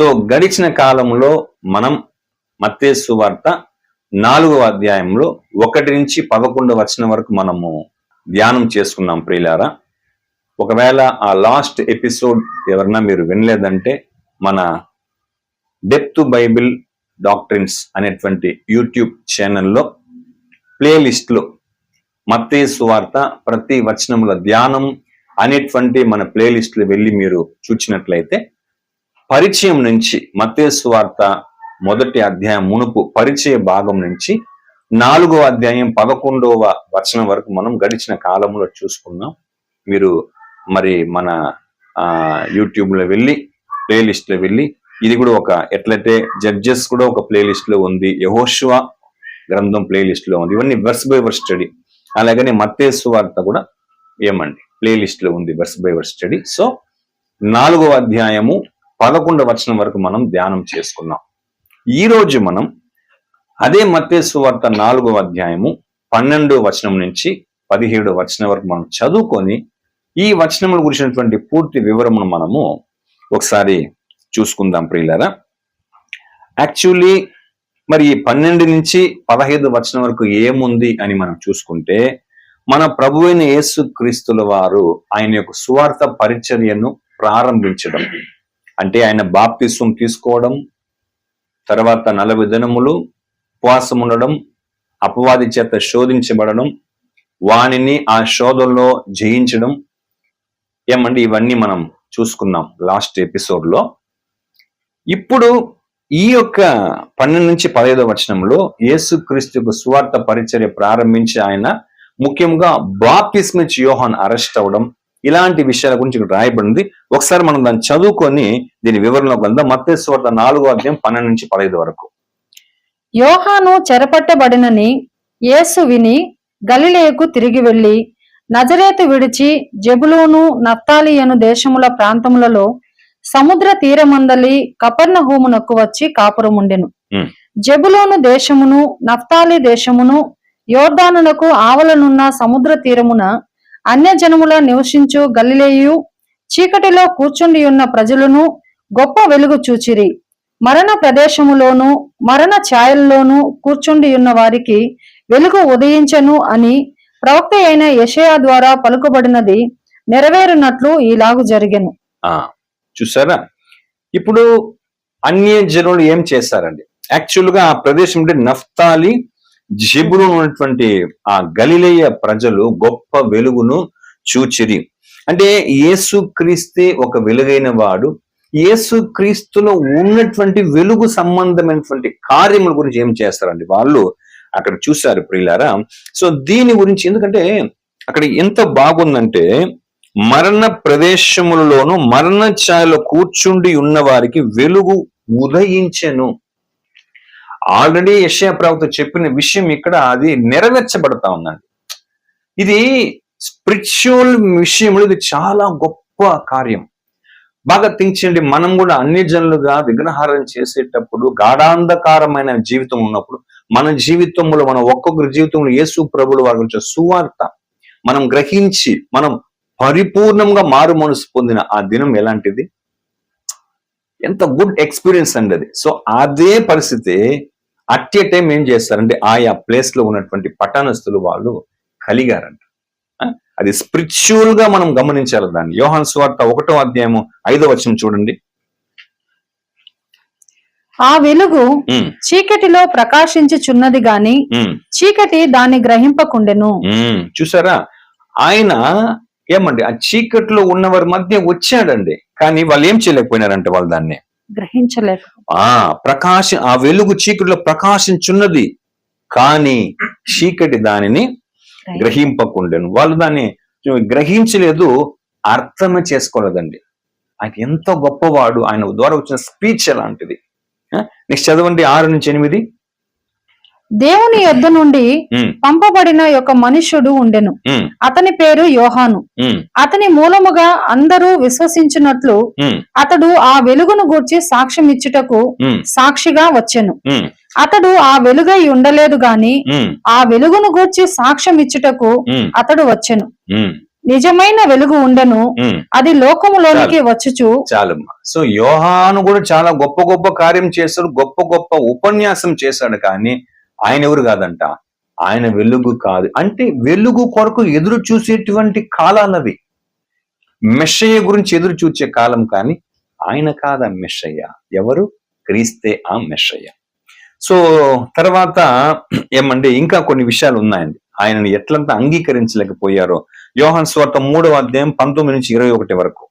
So గడిచిన కాలంలో మనం మత్తయి సువార్త 4వ అధ్యాయంలో 1 నుంచి 11 వచనం వరకు మనము ధ్యానం చేసుకున్నాం ప్రియులారా. ఒకవేళ ఆ లాస్ట్ ఎపిసోడ్ ఎవరన్నా మీరు వినలేదంటే మన డెప్త్ బైబిల్ డాక్ట్రిన్స్ అనేటువంటి యూట్యూబ్ ఛానల్లో ప్లేలిస్ట్లో మత్తయి సువార్త ప్రతి వచనముల ధ్యానం అనేటువంటి మన ప్లేలిస్ట్లో వెళ్ళి మీరు చూచినట్లయితే పరిచయం నుంచి మత్తయి సువార్త 1వ అధ్యాయం మునుపు పరిచయ భాగం నుంచి 4వ అధ్యాయం 11వ వచనం వరకు మనం గడిచిన కాలంలో చూసుకున్నాం. మీరు మరి మన యూట్యూబ్లో వెళ్ళి ప్లేలిస్ట్లో వెళ్ళి, ఇది కూడా ఒక ఎట్లయితే జడ్జెస్ కూడా ఒక ప్లేలిస్ట్లో ఉంది, యెహోషువ గ్రంథం ప్లేలిస్ట్లో ఉంది, ఇవన్నీ వర్స్ బై వర్స్ స్టడీ. అలాగనే మత్తయి సువార్త కూడా ఏమండి ప్లేలిస్ట్లో ఉంది, verse by verse study. So 4వ అధ్యాయము 11వ వచనం వరకు మనం ధ్యానం చేసుకున్నాం. ఈ రోజు మనం అదే మత్తయి సువార్త 4వ అధ్యాయము 12వ వచనం నుంచి 17వ వచనం వరకు మనం చదువుకొని ఈ వచనముల గురించినటువంటి పూర్తి వివరమును మనము ఒకసారి చూసుకుందాం ప్రియులారా. యాక్చువల్లీ మరి 12 నుంచి 15 వచనం వరకు ఏముంది అని మనం చూసుకుంటే, మన ప్రభువైన యేసు క్రీస్తుల వారు ఆయన యొక్క సువార్త పరిచర్యను ప్రారంభించడం, అంటే ఆయన బాప్తిస్వం తీసుకోవడం, తర్వాత 40 దినములు ఉపవాసం ఉండడం, అపవాది చేత శోధించబడడం, వానిని ఆ శోధంలో జయించడం, ఏమండి ఇవన్నీ మనం చూసుకున్నాం లాస్ట్ ఎపిసోడ్లో. ఇప్పుడు ఈ యొక్క 12 నుంచి 15వ వచనంలో యేసుక్రీస్తుకు సువార్త పరిచర్య ప్రారంభించి ఆయన ముఖ్యంగా బాప్తిస్మం ఇచ్చి యోహాను అరెస్ట్ అవడం, ఇలాంటి విషయాల గురించి ఇక్కడ రాయబడింది. ఒకసారి మనం దాన్ని చదువుకొని దీని వివరణలోకి వెళ్దాం. మత్తయి సువార్త 4వ అధ్యాయం 12 నుంచి 15 వరకు. యోహాను చెరపట్టబడినని యేసు విని గలిలయకు తిరిగి వెళ్లి నజరేతు విడిచి జెబులూను నఫ్తాలి అను దేశముల ప్రాంతములలో సముద్ర తీరమందలి కపెర్నహూమునకు వచ్చి కాపురముండెను. జెబులూను దేశమును నఫ్తాలి దేశమును యోర్దానునకు ఆవలనున్న సముద్ర తీరమున అన్యజనముల నివసించు గలిలయు చీకటిలో కూర్చుండి ఉన్న ప్రజలను గొప్ప వెలుగు చూచిరి. మరణ ప్రదేశములోను మరణ ఛాయల్లోనూ కూర్చుండి ఉన్న వారికి వెలుగు ఉదయించెను అని ప్రవక్త అయిన యెషయా ద్వారా పలుకబడినది నెరవేరునట్లు ఈలాగు జరిగెను. చూసారా, ఇప్పుడు అన్య జనులు ఏం చేశారండి? యాక్చువల్ గా ఆ ప్రదేశం అంటే నఫ్తాలి జెబులు ఉన్నటువంటి ఆ గలిలయ ప్రజలు గొప్ప వెలుగును చూచిరి. అంటే యేసు క్రీస్తే ఒక వెలుగైన వాడు. యేసు క్రీస్తులో ఉన్నటువంటి వెలుగు సంబంధమైనటువంటి కార్యముల గురించి ఏం చేస్తారండి వాళ్ళు అక్కడ చూశారు ప్రియులారా. సో దీని గురించి, ఎందుకంటే అక్కడ ఎంత బాగుందంటే, మరణ ప్రదేశములలోను మరణ ఛాయలో కూర్చుండి ఉన్న వారికి వెలుగు ఉదయించెను. ఆల్రెడీ యెషయా ప్రవక్త చెప్పిన విషయం ఇక్కడ అది నెరవేర్చబడతా ఉందండి. ఇది స్పిరిచువల్ విషయంలో ఇది చాలా గొప్ప కార్యం. బాగా థింక్ చేయండి. మనం కూడా అన్ని జనులుగా విగ్రహారం చేసేటప్పుడు గాఢాంధకారమైన జీవితం ఉన్నప్పుడు మన జీవితంలో మనం ఒక్కొక్కరి జీవితంలో యేసు ప్రభువుల వారి గురించి సువార్త మనం గ్రహించి మనం పరిపూర్ణంగా మారు మనసు పొందిన ఆ దినం ఎలాంటిది, ఎంత గుడ్ ఎక్స్పీరియన్స్ అండి అది. సో అదే పరిస్థితి అట్ ఏ టైం ఏం చేస్తారంటే ఆయా ప్లేస్ లో ఉన్నటువంటి పట్టణస్థులు వాళ్ళు కలిగారంట. అది స్పిరిచువల్ గా మనం గమనించాలి దాన్ని. యోహాను సువార్త 1వ అధ్యాయము 5వ వచనం చూడండి. ఆ వెలుగు చీకటిలో ప్రకాశించుచున్నది గాని చీకటి దాన్ని గ్రహింపకుండెను. చూసారా, ఆయన ఏమండి ఆ చీకటిలో ఉన్నవారి మధ్య వచ్చాడండి, కానీ వాళ్ళు ఏం చేయలేకపోయినారంటే వాళ్ళు దాన్ని గ్రహించలేక. ఆ వెలుగు చీకటిలో ప్రకాశించున్నది కానీ చీకటి దానిని గ్రహింపకుండెను. వాళ్ళు దాన్ని గ్రహించలేదు, అర్థమే చేసుకోలేదండి. ఆయన ఎంత గొప్పవాడు, ఆయన ద్వారా వచ్చిన స్పీచ్ ఎలాంటిది. నెక్స్ట్ చదవండి 6 నుంచి 8. దేవుని యొద్ద నుండి పంపబడిన ఒక మనుష్యుడు ఉండెను, అతని పేరు యోహాను. అతని మూలముగా అందరూ విశ్వసించినట్లు అతడు ఆ వెలుగును గూర్చి సాక్ష్యం ఇచ్చుటకు సాక్షిగా వచ్చెను. అతడు ఆ వెలుగై ఉండలేదు గాని ఆ వెలుగును గూర్చి సాక్ష్యం ఇచ్చుటకు అతడు వచ్చెను. నిజమైన వెలుగు ఉండెను, ఉమ్, అది లోకములోనికి వచ్చుచు. చాలమ్మా. సో యోహాను కూడా చాలా గొప్ప గొప్ప కార్యం చేశాడు, గొప్ప గొప్ప ఉపన్యాసం చేశాడు, కానీ ఆయన ఎవరు కాదంట, ఆయన వెలుగు కాదు. అంటే వెలుగు కొరకు ఎదురు చూసేటువంటి కాలాలవి, మెస్సయ్య గురించి ఎదురు చూసే కాలం, కానీ ఆయన కాదా మెస్సయ్య. ఎవరు? క్రీస్తే ఆ మెస్సయ్య. సో తర్వాత ఏమంటే ఇంకా కొన్ని విషయాలు ఉన్నాయండి, ఆయనను ఎట్లంతా అంగీకరించలేకపోయారో. యోహాను సువార్త 3వ అధ్యాయం 19 నుంచి 21 వరకు.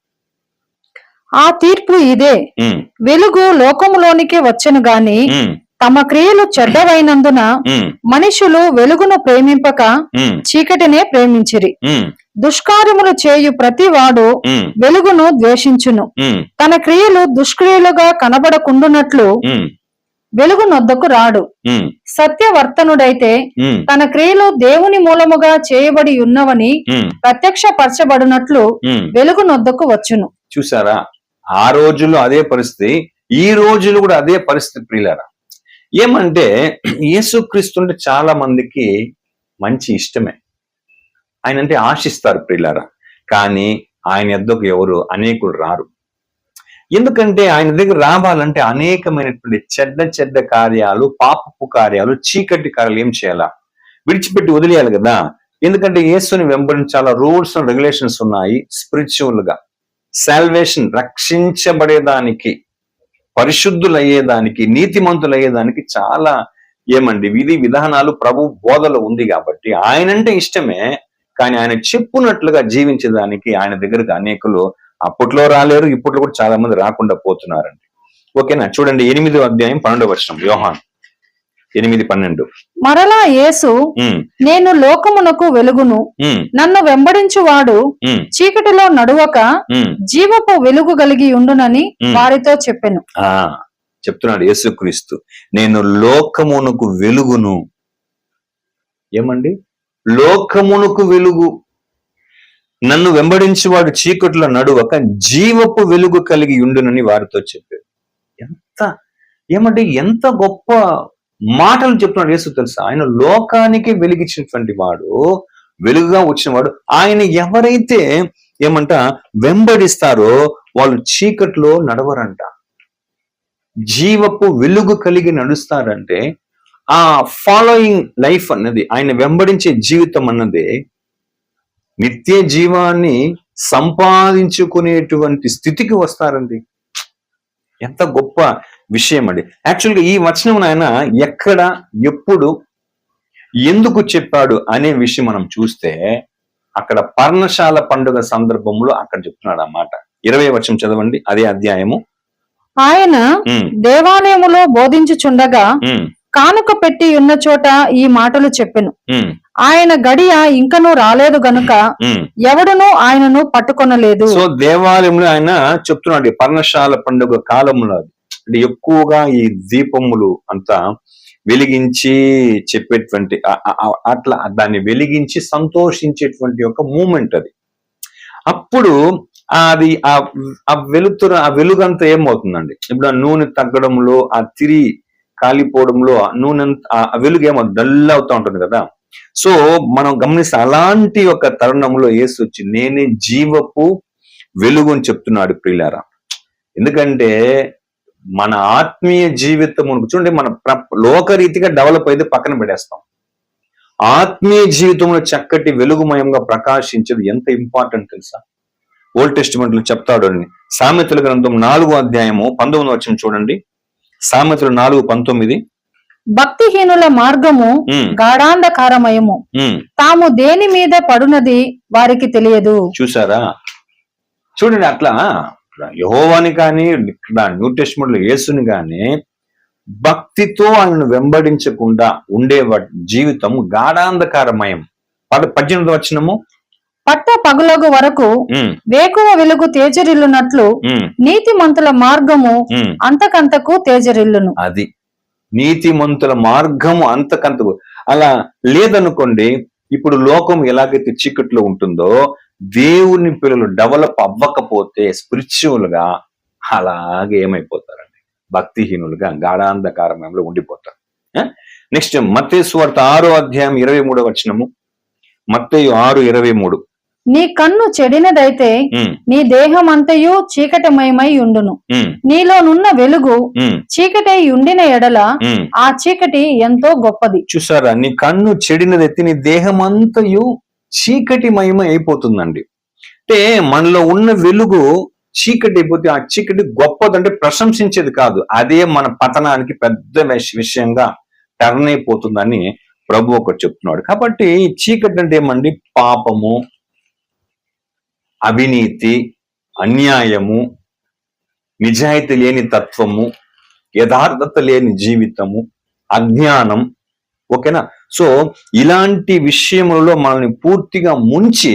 ఆ తీర్పు ఇదే, ఉమ్, వెలుగు లోకములోనికి వచ్చెను గాని ఉమ్, తమ క్రియలు చెడ్డవైనందున ఉమ్, మనుషులు వెలుగును ప్రేమింపక ఉమ్, చీకటినే ప్రేమించిరి. ఉమ్, దుష్కార్యములు చేయు ప్రతి వాడు ఉమ్, వెలుగును ద్వేషించును, ఉమ్, తన క్రియలు దుష్క్రియలుగా కనబడకుండునట్లు ఉమ్, వెలుగు నొద్దకు రాడు. ఉమ్, సత్యవర్తనుడైతే ఉమ్, తన క్రియలు దేవుని మూలముగా చేయబడి ఉన్నవని ఉమ్, ప్రత్యక్షపరచబడినట్లు ఉమ్. వెలుగు నొద్దకు వచ్చును. చూసారా, ఆ రోజుల్లో అదే పరిస్థితి, ఈ రోజులు కూడా అదే పరిస్థితి ప్రియులారా. ఏమంటే యేసుక్రీస్తు అంటే చాలా మందికి మంచి ఇష్టమే, ఆయన అంటే ఆశిస్తారు ప్రియులారా, కానీ ఆయన యొద్దకు ఎవరు అనేకులు రారు. ఎందుకంటే ఆయన దగ్గర రావాలంటే అనేకమైనటువంటి చెడ్డ చెడ్డ కార్యాలు, పాపపు కార్యాలు, చీకటి కార్యాలు ఏం చేయాలా, విడిచిపెట్టి వదిలేయాలి కదా. ఎందుకంటే యేసుని వెంబడించాలా, రూల్స్ అండ్ రెగ్యులేషన్స్ ఉన్నాయి. స్పిరిచువల్ గా సాల్వేషన్, రక్షించబడేదానికి, పరిశుద్ధులయ్యేదానికి, నీతిమంతులయ్యేదానికి చాలా ఏమండి విధి విధానాలు ప్రభు బోధలో ఉంది. కాబట్టి ఆయనంటే ఇష్టమే, కానీ ఆయన చెప్పునట్లుగా జీవించేదానికి ఆయన దగ్గరకు అనేకులు అప్పట్లో రాలేరు, ఇప్పట్లో కూడా చాలా మంది రాకుండా పోతున్నారండి. ఓకేనా, చూడండి 8వ అధ్యాయం 12వ వచనం, యోహాను 8:12. మరలా యేసు, నేను లోకమునకు వెలుగును, నన్ను వెంబడించువాడు చీకటిలో నడువక జీవపు వెలుగు కలిగి ఉండునని వారితో చెప్పెను. చెప్తున్నాడు యేసుక్రీస్తు, నేను లోకమునకు వెలుగును. ఏమండి, లోకమునకు వెలుగు, నన్ను వెంబడించేవాడు చీకటిలో నడువక జీవపు వెలుగు కలిగి ఉండునని వారితో చెప్పాడు. ఎంత గొప్ప మాటలు చెప్తున్నాడు యేసు తెలుసా. ఆయన లోకానికి వెలిగించినటువంటి వాడు, వెలుగుగా వచ్చిన వాడు. ఆయన ఎవరైతే వెంబడిస్తారో వాళ్ళు చీకట్లో నడవరంట, జీవపు వెలుగు కలిగి నడుస్తారంటే ఆ ఫాలోయింగ్ లైఫ్ అన్నది, ఆయన వెంబడించే జీవితం అన్నది నిత్య జీవాన్ని సంపాదించుకునేటువంటి స్థితికి వస్తారండి. ఎంత గొప్ప విషయం అండి. యాక్చువల్గా ఈ వచనం ఆయన ఎక్కడ, ఎప్పుడు, ఎందుకు చెప్పాడు అనే విషయం మనం చూస్తే అక్కడ పర్ణశాల పండుగ సందర్భంలో అక్కడ చెప్తున్నాడు అన్నమాట. 20వ వచనం చదవండి, అదే అధ్యాయము. ఆయన దేవాలయములో బోధించుచుండగా కానుక పెట్టి ఉన్న చోట ఈ మాటలు చెప్పెను. ఆయన గడియ ఇంకనూ రాలేదు గనుక ఎవడునూ ఆయనను పట్టుకొనలేదు. సో దేవాలయంలో ఆయన చెప్తున్నాడు పర్ణశాల పండుగ కాలంలో, అంటే ఎక్కువగా ఈ దీపములు అంతా వెలిగించి చెప్పేటువంటి, అట్లా దాన్ని వెలిగించి సంతోషించేటువంటి ఒక మూమెంట్ అది. అప్పుడు అది ఆ వెలుతురు, ఆ వెలుగంతా ఏమవుతుందండి, ఇప్పుడు ఆ నూనె తగ్గడంలో, ఆ తిరి కాలిపోవడంలో నూనె, ఆ వెలుగు ఏమో డల్ అవుతా ఉంటుంది కదా. సో మనం గమనిస్తే అలాంటి ఒక తరుణంలో యేసు వచ్చి నేనే జీవపు వెలుగు అని చెప్తున్నాడు ప్రియులారా. ఎందుకంటే మన ఆత్మీయ జీవితం చూడండి, మన లోకరీతిగా డెవలప్ అయితే పక్కన పెట్టేస్తాం. ఆత్మీయ జీవితంలో చక్కటి వెలుగుమయంగా ప్రకాశించేది ఎంత ఇంపార్టెంట్ తెలుసా. ఓల్డ్ టెస్టిమెంట్ లో చెప్తాడు, సామెతల గ్రంథం 4వ అధ్యాయము 19వ వచనం చూడండి. సామెతలు 4:19. భక్తిహీనుల మార్గము గాఢాంధకారమయము, తాము దేని మీద పడునది వారికి తెలియదు. చూసారా, చూడండి, అట్లా యెహోవాని కానీ న్యూ టెస్టిమెంట్ లో యేసుని కానీ భక్తితో ఆయనను వెంబడించకుండా ఉండే జీవితం గాఢాంధకారమయం. 18వ వచనము, పట్ట పగులగు వరకు వేకువ వెలుగు తేజరిల్లునట్లు నీతిమంతుల మార్గము అంతకంతకు తేజరిల్లును. అది నీతిమంతుల మార్గము అంతకంతకు. అలా లేదనుకోండి, ఇప్పుడు లోకం ఎలాగైతే చీకట్లో ఉంటుందో, దేవుని పిల్లలు డెవలప్ అవ్వకపోతే స్పిరిచువల్ గా అలాగే ఏమైపోతారండి, భక్తిహీనులుగా గాఢాంధకారంలో ఉండిపోతారు. నెక్స్ట్ మత్తయి సువార్త 6వ అధ్యాయం 23వ వచనము. మత్తయి 6:23. నీ కన్ను చెడినదైతే ఉమ్, నీ దేహమంతయు చీకటిమయమై ఉండును. ఉమ్, నీలోనున్న వెలుగు ఉమ్, చీకటి ఉండిన ఎడల ఉమ్. ఆ చీకటి ఎంతో గొప్పది. చూసారా, నీ కన్ను చెడినదెత్తి నీ దేహమంతయు చీకటిమయమై అయిపోతుందండి. అంటే మనలో ఉన్న వెలుగు చీకటి అయిపోతే ఆ చీకటి గొప్పదంటే ప్రశంసించేది కాదు, అదే మన పతనానికి పెద్ద విషయంగా టర్న్ అయిపోతుందని ప్రభు ఒకటి చెప్తున్నాడు. కాబట్టి చీకటి అంటే ఏమండి? పాపము, అవినీతి, అన్యాయము, నిజాయితీ లేని తత్వము, యథార్థత లేని జీవితము, అజ్ఞానం. ఓకేనా? సో ఇలాంటి విషయములలో మనల్ని పూర్తిగా ముంచి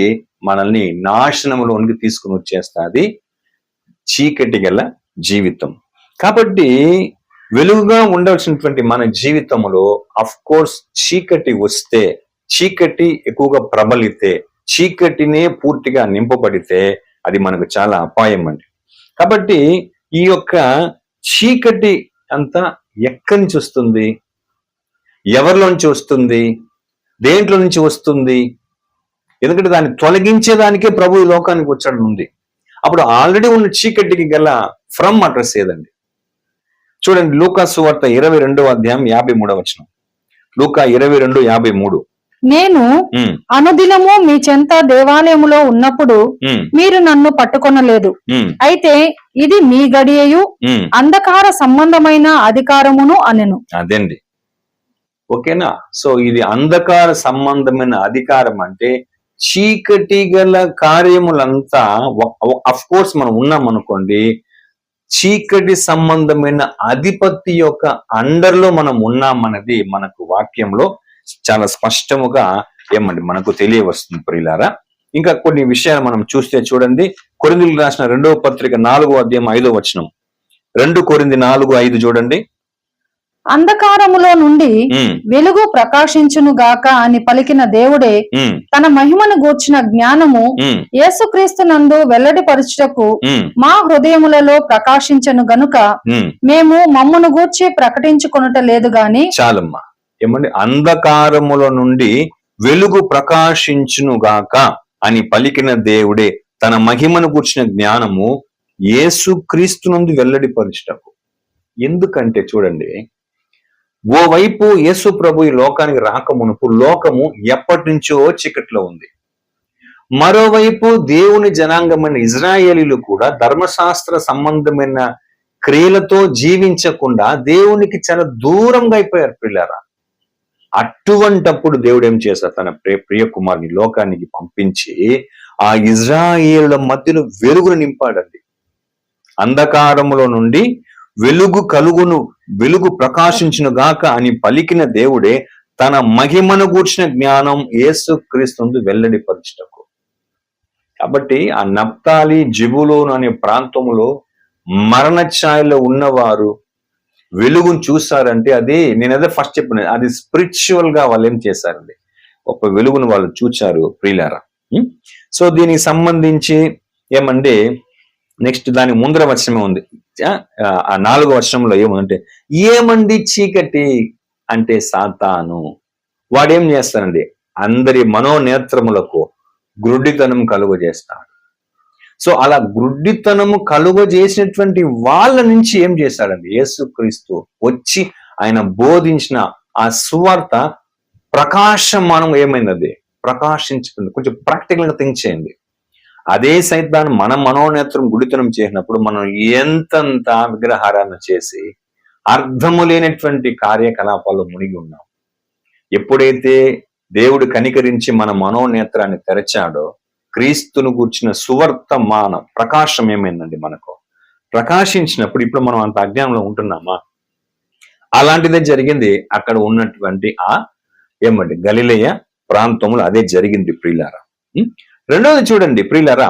మనల్ని నాశనంలోనికి తీసుకుని వచ్చేస్తుంది చీకటి గల జీవితం. కాబట్టి వెలుగుగా ఉండాల్సినటువంటి మన జీవితంలో అఫ్ కోర్స్ చీకటి వస్తే, చీకటి ఎక్కువగా ప్రబలితే, చీకటినే పూర్తిగా నింపబడితే అది మనకు చాలా అపాయం అండి. కాబట్టి ఈ యొక్క చీకటి అంతా ఎక్కడి నుంచి వస్తుంది? ఎవరిలోంచి వస్తుంది? దేంట్లో నుంచి వస్తుంది? ఎందుకంటే దాన్ని తొలగించేదానికే ప్రభు ఈ లోకానికి వచ్చాడు ఉంది. అప్పుడు ఆల్రెడీ ఉన్న చీకటికి గల ఫ్రమ్ అడ్రస్ ఏదండి? చూడండి, లూకా సువార్త 22వ అధ్యాయం 53వ వచనం. లూకా 22:53. నేను అనుదినము మీ చెంత దేవాలయములో ఉన్నప్పుడు మీరు నన్ను పట్టుకొనలేదు. అయితే ఇది మీ గడియయు అంధకార సంబంధమైన అధికారమును అనెను. అదండి. ఓకేనా? సో ఇది అంధకార సంబంధమైన అధికారం అంటే చీకటి గల కార్యములంతా అఫ్ కోర్స్ మనం ఉన్నాం అనుకోండి, చీకటి సంబంధమైన అధిపతి యొక్క అండర్లో మనం ఉన్నామన్నది మనకు వాక్యంలో చాలా స్పష్టముగా ఏమండి మనకు తెలియవస్తుంది ప్రియులారా. ఇంకా కొన్ని విషయాలు మనం చూస్తే చూడండి, కొరింథీయులకు రాసిన 2వ పత్రిక 4వ అధ్యాయం 5వ వచనం. 2 కొరింథీ 4:5 చూడండి. అంధకారములో నుండి వెలుగు ప్రకాశించును గాక అని పలికిన దేవుడే తన మహిమను గూర్చిన జ్ఞానము యేసుక్రీస్తునందు వెల్లడిపరచుటకు మా హృదయములలో ప్రకాశించను గనుక మేము మమ్మును గూర్చి ప్రకటించుకొనుట లేదు గాని. చాలమ్మా, ఏమండి? అంధకారముల నుండి వెలుగు ప్రకాశించును గాక అని పలికిన దేవుడే తన మహిమను గూర్చిన జ్ఞానము యేసుక్రీస్తునందు వెల్లడిపరచుటకు. ఎందుకంటే చూడండి, ఓవైపు యేసు ప్రభు ఈ లోకానికి రాకమునుపు లోకము ఎప్పటి నుంచో చీకట్లో ఉంది. మరోవైపు దేవుని జనాంగమైన ఇజ్రాయేలీలు కూడా ధర్మశాస్త్ర సంబంధమైన క్రియలతో జీవించకుండా దేవునికి చాలా దూరంగా అయిపోయారు పిల్లారా. అటువంటప్పుడు దేవుడు ఏం చేశారు? తన ప్రియ కుమారుని లోకానికి పంపించి ఆ ఇజ్రాయేలుల మధ్యలో వెలుగును నింపాడండి. అంధకారములో నుండి వెలుగు కలుగును, వెలుగు ప్రకాశించును గాక అని పలికిన దేవుడే తన మహిమను గూర్చిన జ్ఞానం యేసుక్రీస్తు వెల్లడిపరచుటకు. కాబట్టి ఆ నప్తాలి, జెబూలూను అనే ప్రాంతంలో మరణ ఛాయలో ఉన్నవారు వెలుగును చూసారంటే అది నేనదే ఫస్ట్ చెప్పిన, అది స్పిరిచువల్ గా వాళ్ళు ఏం చేశారండి, ఒక వెలుగును వాళ్ళు చూచారు ప్రియులారా. సో దీనికి సంబంధించి ఏమంటే నెక్స్ట్ దాని ముందర వచనమే ఉంది. ఆ 4వ వచనంలో ఏముందంటే, ఏమండి చీకటి అంటే సాతాను. వాడేం చేస్తానండి? అందరి మనోనేత్రములకు గ్రుడ్డితనం కలుగజేస్తాడు. సో అలా గ్రుడ్డితనము కలుగజేసినటువంటి వాళ్ళ నుంచి ఏం చేశాడండి? యేసుక్రీస్తు వచ్చి ఆయన బోధించిన ఆ సువార్త ప్రకాశమానం ఏమైంది? అది ప్రకాశించుకుంది. కొంచెం ప్రాక్టికల్ గా థింక్ చేయండి. అదే సైతాన్ని మన మనోనేత్రం గుడితనం చేసినప్పుడు మనం ఎంతంత విగ్రహారాధన చేసి అర్థము లేనటువంటి కార్యకలాపాల్లో మునిగి ఉన్నాం. ఎప్పుడైతే దేవుడు కనికరించి మన మనోనేత్రాన్ని తెరచాడో క్రీస్తును గూర్చిన సువర్తమాన ప్రకాశం ఏమైందండి? మనకు ప్రకాశించినప్పుడు ఇప్పుడు మనం అంత అజ్ఞానంలో ఉంటున్నామా? అలాంటిదే జరిగింది అక్కడ ఉన్నటువంటి ఏమండి గలిలయ ప్రాంతంలో అదే జరిగింది ప్రియులారా. రెండోది చూడండి ప్రియులారా,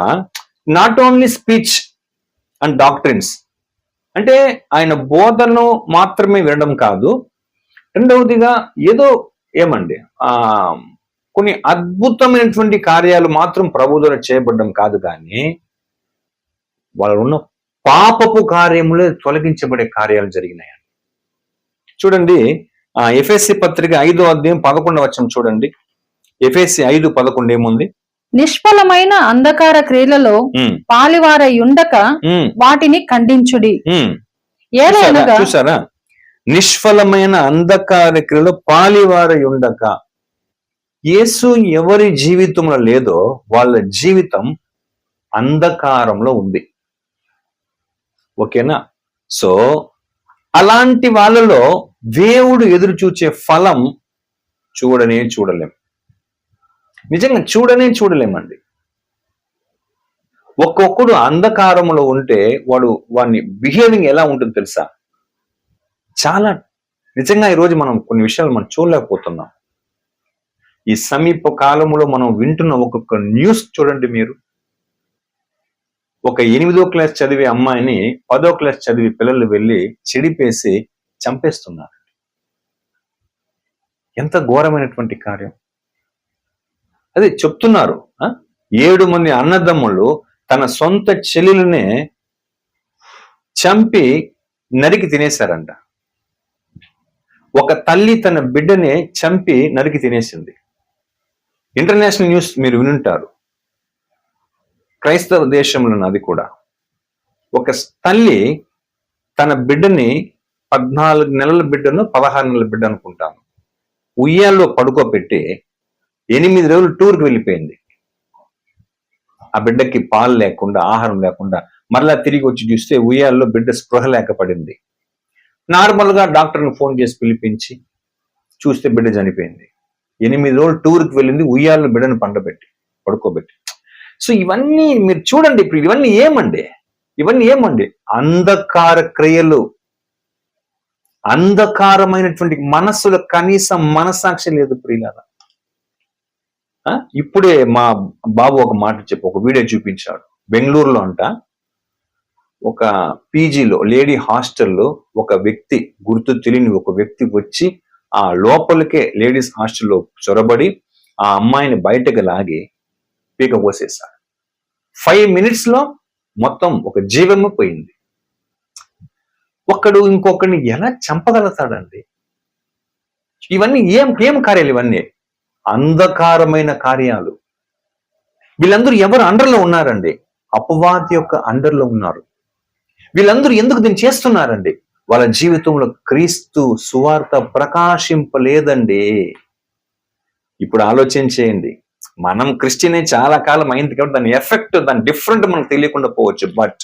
not only speech and doctrines అంటే ఆయన బోధనను మాత్రమే వినడం కాదు, రెండవదిగా ఏదో ఏమండి కొన్ని అద్భుతమైనటువంటి కార్యాలు మాత్రం ప్రభు ద్వారా చేయబడడం కాదు, కానీ వాళ్ళు ఉన్న పాపపు కార్యములే తొలగించబడే కార్యాలు జరిగినాయి. చూడండి, ఎఫెసీ పత్రిక 5వ అధ్యాయం 11వ వచనం చూడండి. ఎఫెసీ 5:11 ఏముంది? నిష్ఫలమైన అంధకార క్రియలలో పాలివారయుండక వాటిని ఖండించుడి. ఏలయనగా చూసారా, నిష్ఫలమైన అంధకార క్రియలో పాలివారయుండక. యేసు ఎవరి జీవితంలో లేదో వాళ్ళ జీవితం అంధకారంలో ఉంది. ఓకేనా? సో అలాంటి వాళ్ళలో దేవుడు ఎదురు చూచే ఫలం చూడలేం. నిజంగా చూడలేమండి. ఒక్కొక్కడు అంధకారంలో ఉంటే వాడిని బిహేవింగ్ ఎలా ఉంటుంది తెలుసా? చాలా నిజంగా ఈరోజు మనం కొన్ని విషయాలు మనం చూడలేకపోతున్నాం. ఈ సమీప కాలంలో మనం వింటున్న ఒక్కొక్క న్యూస్ చూడండి మీరు. ఒక 8వ క్లాస్ చదివే అమ్మాయిని 10వ క్లాస్ చదివే పిల్లలు వెళ్ళి చెడిపేసి చంపేస్తున్నారు. ఎంత ఘోరమైనటువంటి కార్యం. అదే చెప్తున్నారు, 7 మంది అన్నదమ్ములు తన సొంత చెల్లెలనే చంపి నరికి తినేశారంట. ఒక తల్లి తన బిడ్డనే చంపి నరికి తినేసింది. ఇంటర్నేషనల్ న్యూస్ మీరు వినుంటారు. క్రైస్తవ దేశంలో అది కూడా. ఒక తల్లి తన బిడ్డని 14 నెలల బిడ్డను 16 నెలల బిడ్డ అనుకుంటాను ఉయ్యాల్లో పడుకోబెట్టి 8 రోజులు టూర్కి వెళ్ళిపోయింది. ఆ బిడ్డకి పాలు లేకుండా, ఆహారం లేకుండా మరలా తిరిగి వచ్చి చూస్తే ఉయ్యాల్లో బిడ్డ స్పృహ లేకపోయింది. నార్మల్ గా డాక్టర్ని ఫోన్ చేసి పిలిపించి చూస్తే బిడ్డ చనిపోయింది. 8 రోజులు టూర్కి వెళ్ళింది, ఉయ్యాల్లో బిడ్డను పడుకోబెట్టి. సో ఇవన్నీ మీరు చూడండి. ఇప్పుడు ఇవన్నీ ఏమండి? అంధకార క్రియలు, అంధకారమైనటువంటి మనస్సులో కనీసం మనసాక్షి లేదు ప్రియులారా. ఇప్పుడే మా బాబు ఒక మాట ఒక వీడియో చూపించాడు. బెంగళూరులో అంట ఒక పీజీలో లేడీ హాస్టల్లో ఒక వ్యక్తి, గుర్తు తెలియని ఒక వ్యక్తి వచ్చి ఆ లోపలికే లేడీస్ హాస్టల్లో చొరబడి ఆ అమ్మాయిని బయటకు లాగి పీక కోసేశాడు. 5 minutes లో మొత్తం ఒక జీవము పోయింది. ఒక్కడు ఇంకొకరిని ఎలా చంపగలుగుతాడండి? ఇవన్నీ ఏం కార్యాలు? ఇవన్నీ అంధకారమైన కార్యాలు. వీళ్ళందరూ ఎవరు అండర్లో ఉన్నారండి? అపవాది యొక్క అండర్లో ఉన్నారు. వీళ్ళందరూ ఎందుకు దీన్ని చేస్తున్నారండి? వాళ్ళ జీవితంలో క్రీస్తు సువార్త ప్రకాశింపలేదండి. ఇప్పుడు ఆలోచన చేయండి. మనం క్రిస్టియనే చాలా కాలం అయింది కాబట్టి దాని ఎఫెక్ట్, దాని డిఫరెంట్ మనకు తెలియకుండా పోవచ్చు. బట్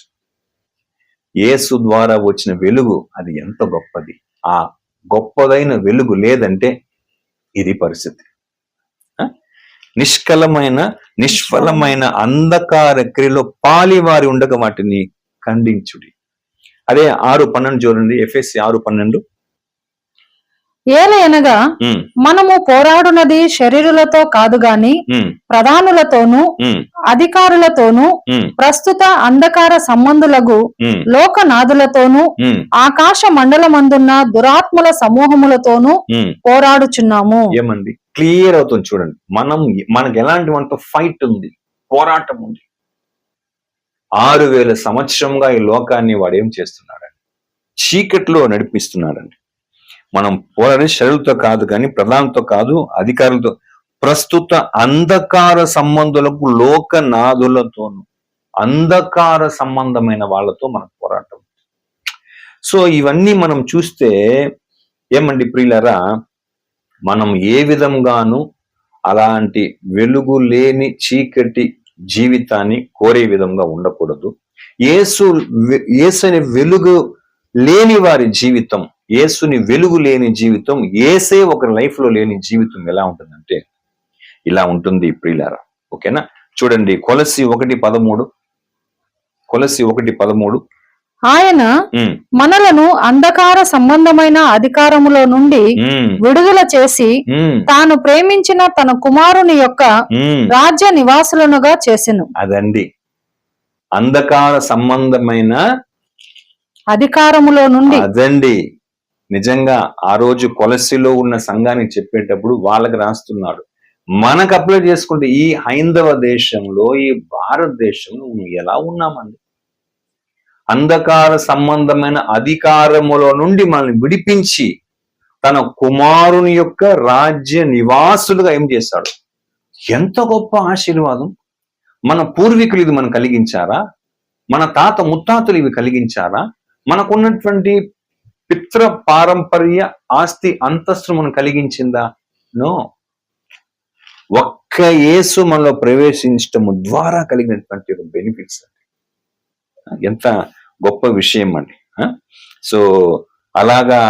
యేసు ద్వారా వచ్చిన వెలుగు అది ఎంత గొప్పది. ఆ గొప్పదైన వెలుగు లేదంటే ఇది పరిస్థితి. నిష్ఫలమైన అంధకార క్రియలో పాలివారి ఉండగా వాటిని ఖండించుడి. అదే 6:12 చూడండి. ఎఫెసీ 6:12. ఏలయనగా మనము పోరాడునది శరీరులతో కాదు గాని ప్రధానులతోనూ అధికారులతోనూ ప్రస్తుత అంధకార సంబంధులకు లోకనాథులతోనూ ఆకాశ మండలమందున్న దురాత్మల సమూహములతోనూ పోరాడుచున్నాము. ఏమండి క్లియర్ అవుతుంది చూడండి. మనకు ఎలాంటి మనతో ఫైట్ ఉంది, పోరాటం ఉంది. 6000 సంవత్సరంగా ఈ లోకాన్ని వాడు ఏం చేస్తున్నాడండి? చీకట్లో నడిపిస్తున్నాడండి. మనం పోరాడే శరీరులతో కాదు కానీ ప్రధానంతో కాదు, అధికారులతో, ప్రస్తుత అంధకార సంబంధులకు లోకనాథులతోనూ, అంధకార సంబంధమైన వాళ్ళతో మన పోరాటం. సో ఇవన్నీ మనం చూస్తే ఏమండి ప్రియులారా, మనం ఏ విధంగానూ అలాంటి వెలుగు లేని చీకటి జీవితాన్ని కోరే విధంగా ఉండకూడదు. యేసుని వెలుగు లేని వారి జీవితం, యేసుని వెలుగు లేని జీవితం, యేసే ఒక లైఫ్ లో లేని జీవితం ఎలా ఉంటుందంటే ఇలా ఉంటుంది ప్రియులారా. ఓకేనా? చూడండి కొలస్సీ 1:13. కొలస్సీ 1:13. ఆయన మనలను అంధకార సంబంధమైన అధికారములో నుండి విడుదల చేసి తాను ప్రేమించిన తన కుమారుని యొక్క రాజ్య నివాసులనుగా చేసెను. అదండి అంధకార సంబంధమైన అధికారములో నుండి. అదండి నిజంగా ఆ రోజు కొలస్సీలో ఉన్న సంఘానికి చెప్పేటప్పుడు వాళ్ళకి రాస్తున్నాడు. మనకు అప్లై చేసుకుంటే ఈ హైందవ దేశంలో, ఈ భారతదేశంలో ఎలా ఉన్నామండి? అంధకార సంబంధమైన అధికారములో నుండి మనల్ని విడిపించి తన కుమారుని యొక్క రాజ్య నివాసులుగా ఏం చేశాడు? ఎంత గొప్ప ఆశీర్వాదం! మన పూర్వీకులు ఇది మనం కలిగించారా? మన తాత ముత్తాతలు ఇవి కలిగించారా? మనకున్నటువంటి పితృ పారంపర్య ఆస్తి అంతస్తు మనం కలిగించిందా? నో. ఒక్క యేసు మనలో ప్రవేశించటము ద్వారా కలిగినటువంటి బెనిఫిట్స్. ఎంత గొప్ప విషయం అండి. సో అలాగా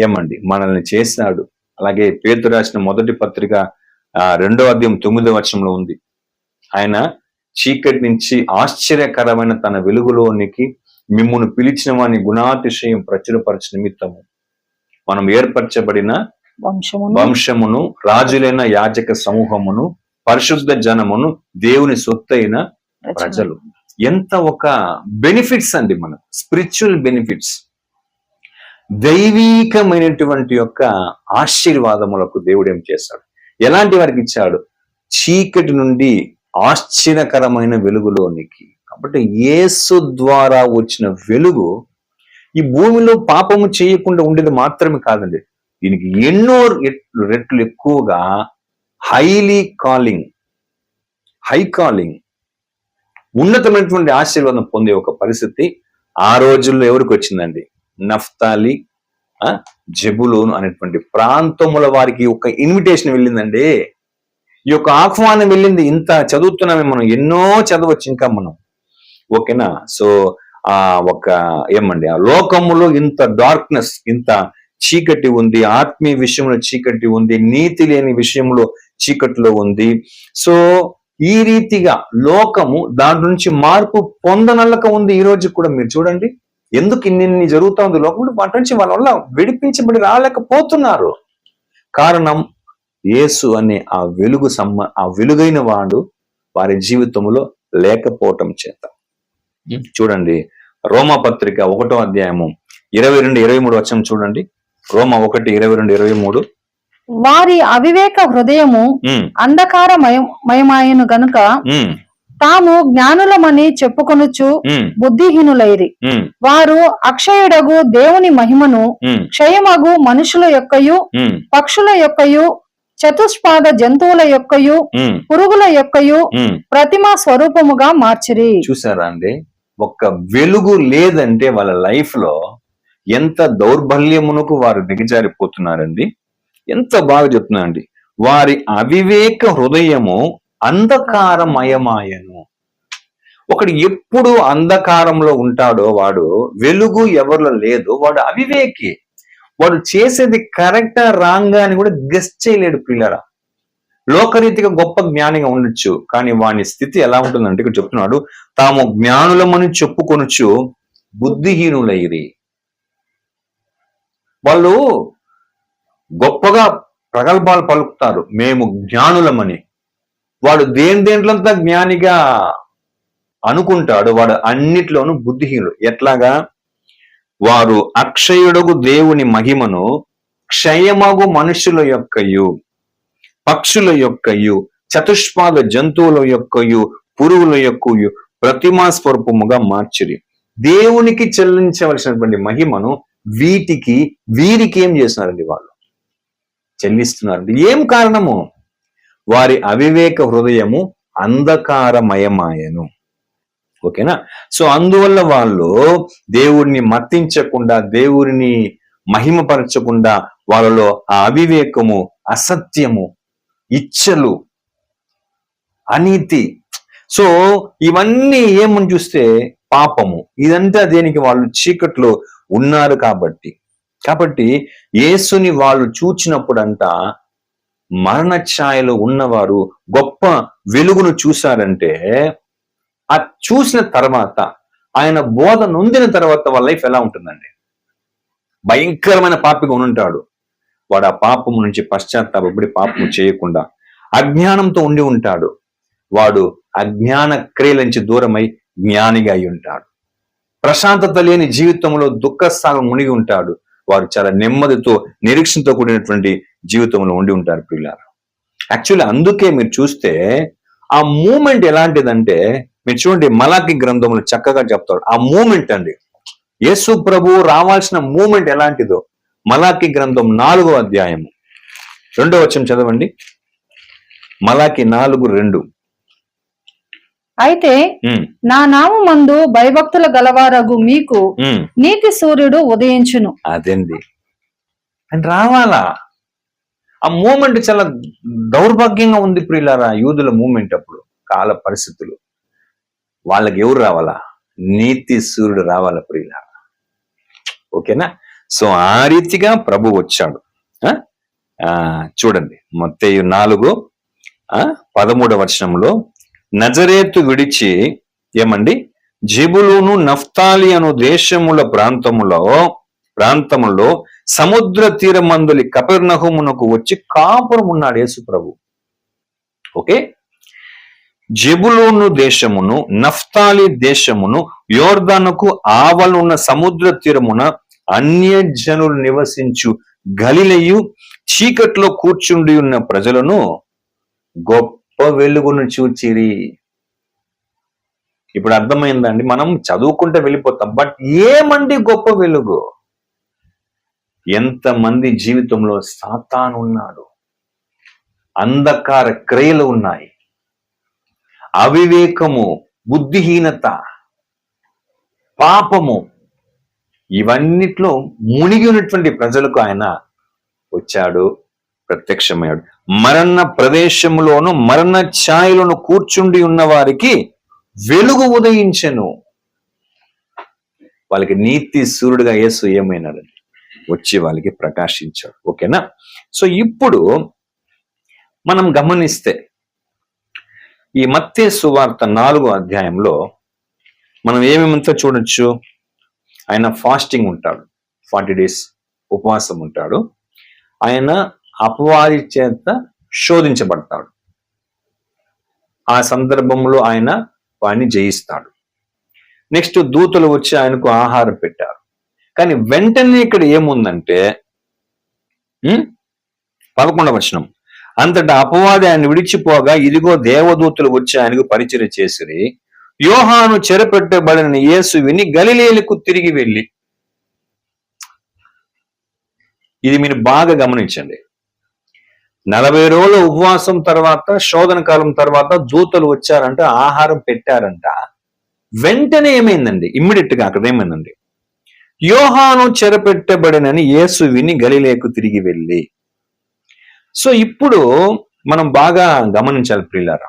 ఏమండి మనల్ని చేశాడు. అలాగే పేతురు రాసిన మొదటి పత్రిక 2వ అధ్యాయం 9వ వచనంలో ఉంది, ఆయన చీకటి నుంచి ఆశ్చర్యకరమైన తన వెలుగులోనికి మిమ్మును పిలిచిన వాని గుణాతిశయం ప్రచురపరచ నిమిత్తము మనం ఏర్పరచబడిన వంశమును, రాజులైన యాజక సమూహమును, పరిశుద్ధ జనమును, దేవుని సొత్తైన ప్రజలు. ఎంత ఒక బెనిఫిట్స్ అండి, మన స్పిరిచువల్ బెనిఫిట్స్, దైవీకమైనటువంటి యొక్క ఆశీర్వాదములకు దేవుడు ఏం చేస్తాడు? ఎలాంటి వారికి ఇచ్చాడు? చీకటి నుండి ఆశ్చర్యకరమైన వెలుగులోనికి. కాబట్టి యేసు ద్వారా వచ్చిన వెలుగు ఈ భూమిలో పాపము చేయకుండా ఉండేది మాత్రమే కాదండి, దీనికి ఎన్నో రెట్లు ఎక్కువగా హై కాలింగ్ ఉన్నతమైనటువంటి ఆశీర్వాదం పొందే ఒక పరిస్థితి ఆ రోజుల్లో ఎవరికి వచ్చిందండి? నఫ్తాలి, జెబులూను అనేటువంటి ప్రాంతముల వారికి ఒక ఇన్విటేషన్ వెళ్ళిందండి. ఈ యొక్క ఆహ్వానం వెళ్ళింది. ఇంత చదువుతున్నామే మనం, ఎన్నో చదవచ్చు ఇంకా మనం, ఓకేనా? సో ఒక ఏమండి, ఆ లోకములో ఇంత డార్క్నెస్, ఇంత చీకటి ఉంది, ఆత్మీయ విషయంలో చీకటి ఉంది, నీతి లేని విషయంలో చీకటిలో ఉంది. సో ఈ రీతిగా లోకము దాని నుంచి మార్పు పొందనల్లక ఉంది. ఈ రోజు కూడా మీరు చూడండి, ఎందుకు ఇన్ని జరుగుతా ఉంది లోకంలో, వాటి నుంచి వాళ్ళ వల్ల విడిపించబడి రాలేకపోతున్నారు. కారణం యేసు అనే ఆ వెలుగైన వాడు వారి జీవితంలో లేకపోవటం చేత. చూడండి, రోమా పత్రిక 1వ అధ్యాయము 22-23 వచనం చూడండి. రోమా 1:22-23. వారి అవివేక హృదయము అంధకారమయమాయను గనుక తాము జ్ఞానులమని చెప్పుకొనుచు బుద్ధిహీనులైరి. వారు అక్షయుడగు దేవుని మహిమను క్షయమగు మనుషుల యొక్కయు, పక్షుల యొక్కయు, చతుష్పాద జంతువుల యొక్కయు, పురుగుల యొక్కయు ప్రతిమా స్వరూపముగా మార్చిరి. చూసారా అండి, ఒక్క వెలుగు లేదంటే వాళ్ళ లైఫ్ లో ఎంత దౌర్బల్యమునకు వారు దిగజారిపోతున్నారండి. ఎంత బాగా చెప్తున్నారండి, వారి అవివేక హృదయము అంధకారమయమాయను. ఒకడు ఎప్పుడు అంధకారంలో ఉంటాడో వాడు, వెలుగు ఎవరిలో లేదు, వాడు అవివేకి. వాడు చేసేది కరెక్టా రాంగా అని కూడా గెస్ చేయలేడు పిల్లరా. లోకరీతిగా గొప్ప జ్ఞానిగా ఉండొచ్చు, కానీ వాని స్థితి ఎలా ఉంటుందంటే ఇక్కడ చెప్తున్నాడు, తాము జ్ఞానులమని చెప్పుకొనొచ్చు బుద్ధిహీనులైరి. వాళ్ళు గొప్పగా ప్రగల్భాలు పలుకుతారు, మేము జ్ఞానులమని. వాడు దేంట్లంతా జ్ఞానిగా అనుకుంటాడు, వాడు అన్నిట్లోనూ బుద్ధిహీనుడు. ఎట్లాగా? వారు అక్షయుడగు దేవుని మహిమను క్షయమగు మనుషుల యొక్కయు, పక్షుల యొక్కయు, చతుష్పాద జంతువుల యొక్కయు, పురుగుల యొక్కయు ప్రతిమా స్వరూపముగా మార్చిరి. దేవునికి చెల్లించవలసినటువంటి మహిమను వీరికి ఏం చేస్తున్నారండి? వాళ్ళు చెల్లిస్తున్నారండి. ఏం కారణము? వారి అవివేక హృదయము అంధకారమయమాయను. ఓకేనా? సో అందువల్ల వాళ్ళు దేవుడిని మతించకుండా, దేవుడిని మహిమపరచకుండా, వాళ్ళలో ఆ అవివేకము, అసత్యము, ఇచ్చలు, అనీతి, సో ఇవన్నీ ఏమని చూస్తే పాపము. ఇదంతా దేనికి? వాళ్ళు చీకట్లో ఉన్నారు కాబట్టి యేసుని వాళ్ళు చూచినప్పుడంట మరణ ఛాయలో ఉన్నవారు గొప్ప వెలుగును చూశారంటే, ఆ చూసిన తర్వాత, ఆయన బోధ నొందిన తర్వాత వాళ్ళ లైఫ్ ఎలా ఉంటుందండి? భయంకరమైన పాపిగా ఉంటాడు వాడు. ఆ పాపము నుంచి పశ్చాత్తాపడి పాపము చేయకుండా అజ్ఞానంతో ఉండి ఉంటాడు. వాడు అజ్ఞాన క్రియల నుంచి దూరమై జ్ఞానిగా అయి ఉంటాడు. ప్రశాంతత లేని జీవితంలో దుఃఖస్థానం మునిగి ఉంటాడు. వారు చాలా నెమ్మదితో, నిరీక్షణతో కూడినటువంటి జీవితంలో ఉండి ఉంటారు పిల్లలు. యాక్చువల్లీ అందుకే మీరు చూస్తే ఆ మూమెంట్ ఎలాంటిదంటే, మీరు చూడండి మలాకి గ్రంథంలో చక్కగా చెప్తాడు ఆ మూమెంట్ అండి. యేసు ప్రభు రావాల్సిన మూమెంట్ ఎలాంటిదో మలాకి గ్రంథం 4వ అధ్యాయము 2వ వచనం చదవండి. మలాకి 4:2. అయితే ఉమ్, నా నామమందు భయభక్తుల గలవారగు మీకు ఉమ్. నీతి సూర్యుడు ఉదయించును. అదండి, అని రావాలా. ఆ మూమెంట్ చాలా దౌర్భాగ్యంగా ఉంది ప్రియులారా. యూదుల మూమెంట్ అప్పుడు, కాల పరిస్థితులు, వాళ్ళకి ఎవరు రావాలా? నీతి సూర్యుడు రావాలా ప్రియులారా. ఓకేనా? సో ఆ రీతిగా ప్రభు వచ్చాడు. చూడండి మత్తయి 4:13 నజరేతు విడిచి ఏమండి జెబులూను నఫ్తాలి అను దేశముల ప్రాంతములో సముద్ర తీరమందులి కపెర్నహూమునకు వచ్చి కాపురం ఉన్నాడు యేసు ప్రభు. ఓకే, జెబులూను దేశమును నఫ్తాలి దేశమును యోర్దానుకు ఆవలున్న సముద్ర తీరమున అన్యజనులు నివసించు గలిలయు చీకట్లో కూర్చుండి ఉన్న ప్రజలను గొప్ప వెలుగును చూచిరి. ఇప్పుడు అర్థమైందండి. మనం చదువుకుంటే వెళ్ళిపోతాం, బట్ ఏమండి గొప్ప వెలుగు? ఎంతమంది జీవితంలో సాతాను ఉన్నాడు, అంధకార క్రియలు ఉన్నాయి, అవివేకము, బుద్ధిహీనత, పాపము, ఇవన్నిట్లో మునిగి ఉన్నటువంటి ప్రజలకు ఆయన వచ్చాడు, ప్రత్యక్షమయ్యాడు. మరణ ప్రదేశంలోను మరణ ఛాయలను కూర్చుండి ఉన్న వారికి వెలుగు ఉదయించెను. వాళ్ళకి నీతి సూర్యుడుగా యేసు ఏమైనాడు? వచ్చి వాళ్ళకి ప్రకాశించాడు. ఓకేనా? సో ఇప్పుడు మనం గమనిస్తే ఈ మత్తయి సువార్త 4వ అధ్యాయంలో మనం ఏమేమంతా చూడొచ్చు. ఆయన ఫాస్టింగ్ ఉంటాడు, 40 days ఉపవాసం ఉంటాడు. ఆయన అపవాది చేత శోధించబడతాడు. ఆ సందర్భంలో ఆయన వాడిని జయిస్తాడు. నెక్స్ట్ దూతలు వచ్చి ఆయనకు ఆహారం పెట్టారు. కానీ వెంటనే ఇక్కడ ఏముందంటే 11వ అంతటా అపవాది ఆయన విడిచిపోగా ఇదిగో దేవదూతలు వచ్చి ఆయనకు పరిచర్య చేసిరి. యోహాను చెరపెట్టబడిన యేసు విని గలిలేయులకు తిరిగి వెళ్ళి. ఇది మీరు బాగా గమనించండి. 40 రోజుల ఉపవాసం తర్వాత, శోధన కాలం తర్వాత దూతలు వచ్చారంట, ఆహారం పెట్టారంట. వెంటనే ఏమైందండి? ఇమ్మీడియట్ గా అక్కడ ఏమైందండి? యోహాను చెరపెట్టబడినని యేసు విని గలిలేకు తిరిగి వెళ్ళి. సో ఇప్పుడు మనం బాగా గమనించాలి ప్రియులారా.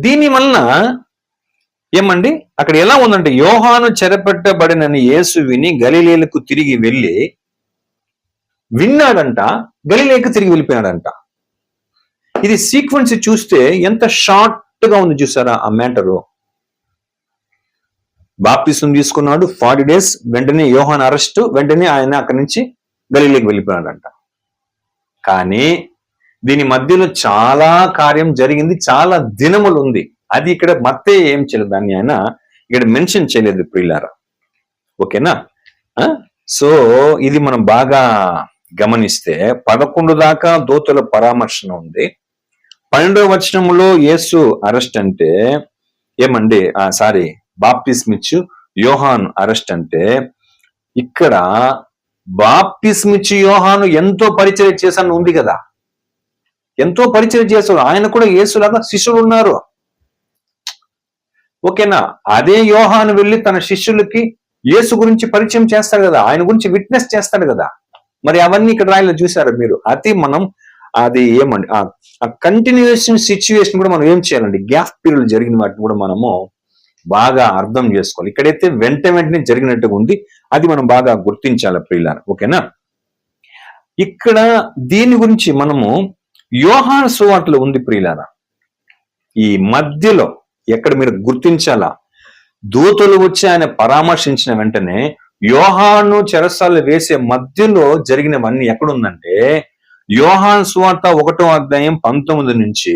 దీని వలన ఏమండి అక్కడ ఎలా ఉందంటే, యోహాను చెరపెట్టబడినని యేసు విని గలిలేలకు తిరిగి వెళ్ళి, విన్నాడంట, గలిలేకు తిరిగి వెళ్ళిపోయాడంట. ఇది సీక్వెన్స్ చూస్తే ఎంత షార్ట్ గా ఉంది చూసారా ఆ మ్యాటరు. బాప్తిసం తీసుకున్నాడు, 40 days, వెంటనే యోహాను అరెస్ట్, వెంటనే ఆయన అక్కడి నుంచి గలిలేకి వెళ్ళిపోయాడంట. కానీ దీని మధ్యలో చాలా కార్యం జరిగింది, చాలా దినములు ఉంది. అది ఇక్కడ మత్తయి ఏం చేయలేదు, దాన్ని ఆయన ఇక్కడ మెన్షన్ చేయలేదు ప్రియులారా. ఓకేనా? సో ఇది మనం బాగా గమనిస్తే 11 దాకా దూతల పరామర్శన ఉంది. 12వ వచనంలో యేసు అరెస్ట్ అంటే ఏమండి, బాప్తిస్మిచ్చు యోహాను అరెస్ట్ అంటే, ఇక్కడ బాప్తిస్మిచ్చు యోహాను ఎంతో పరిచయం చేశాను ఉంది కదా, ఎంతో పరిచయం చేశాడు. ఆయన కూడా యేసులాగా శిష్యులు ఉన్నారు. ఓకేనా? అదే యోహాను వెళ్ళి తన శిష్యులకి యేసు గురించి పరిచయం చేస్తాడు కదా, ఆయన గురించి విట్నెస్ చేస్తాడు కదా. మరి అవన్నీ ఇక్కడ రాయలో చూసారు మీరు. అది ఏమండి ఆ కంటిన్యూషన్ సిచ్యువేషన్ కూడా మనం ఏం చేయాలండి, గ్యాప్ పీరియడ్ జరిగిన వాటిని కూడా మనము బాగా అర్థం చేసుకోవాలి. ఇక్కడైతే వెంటనే జరిగినట్టుగా ఉంది, అది మనం బాగా గుర్తించాలి ప్రియులారా. ఓకేనా? ఇక్కడ దీని గురించి మనము యోహాను సువార్తలో ఉంది ప్రియులారా. ఈ మధ్యలో ఎక్కడ మీరు గుర్తించాలా, దూతలు వచ్చి ఆయన పరామర్శించిన వెంటనే యోహాను చెరసాలు వేసే మధ్యలో జరిగినవన్నీ ఎక్కడుందంటే, యోహాను సువార్త 1వ అధ్యాయం 19 నుంచి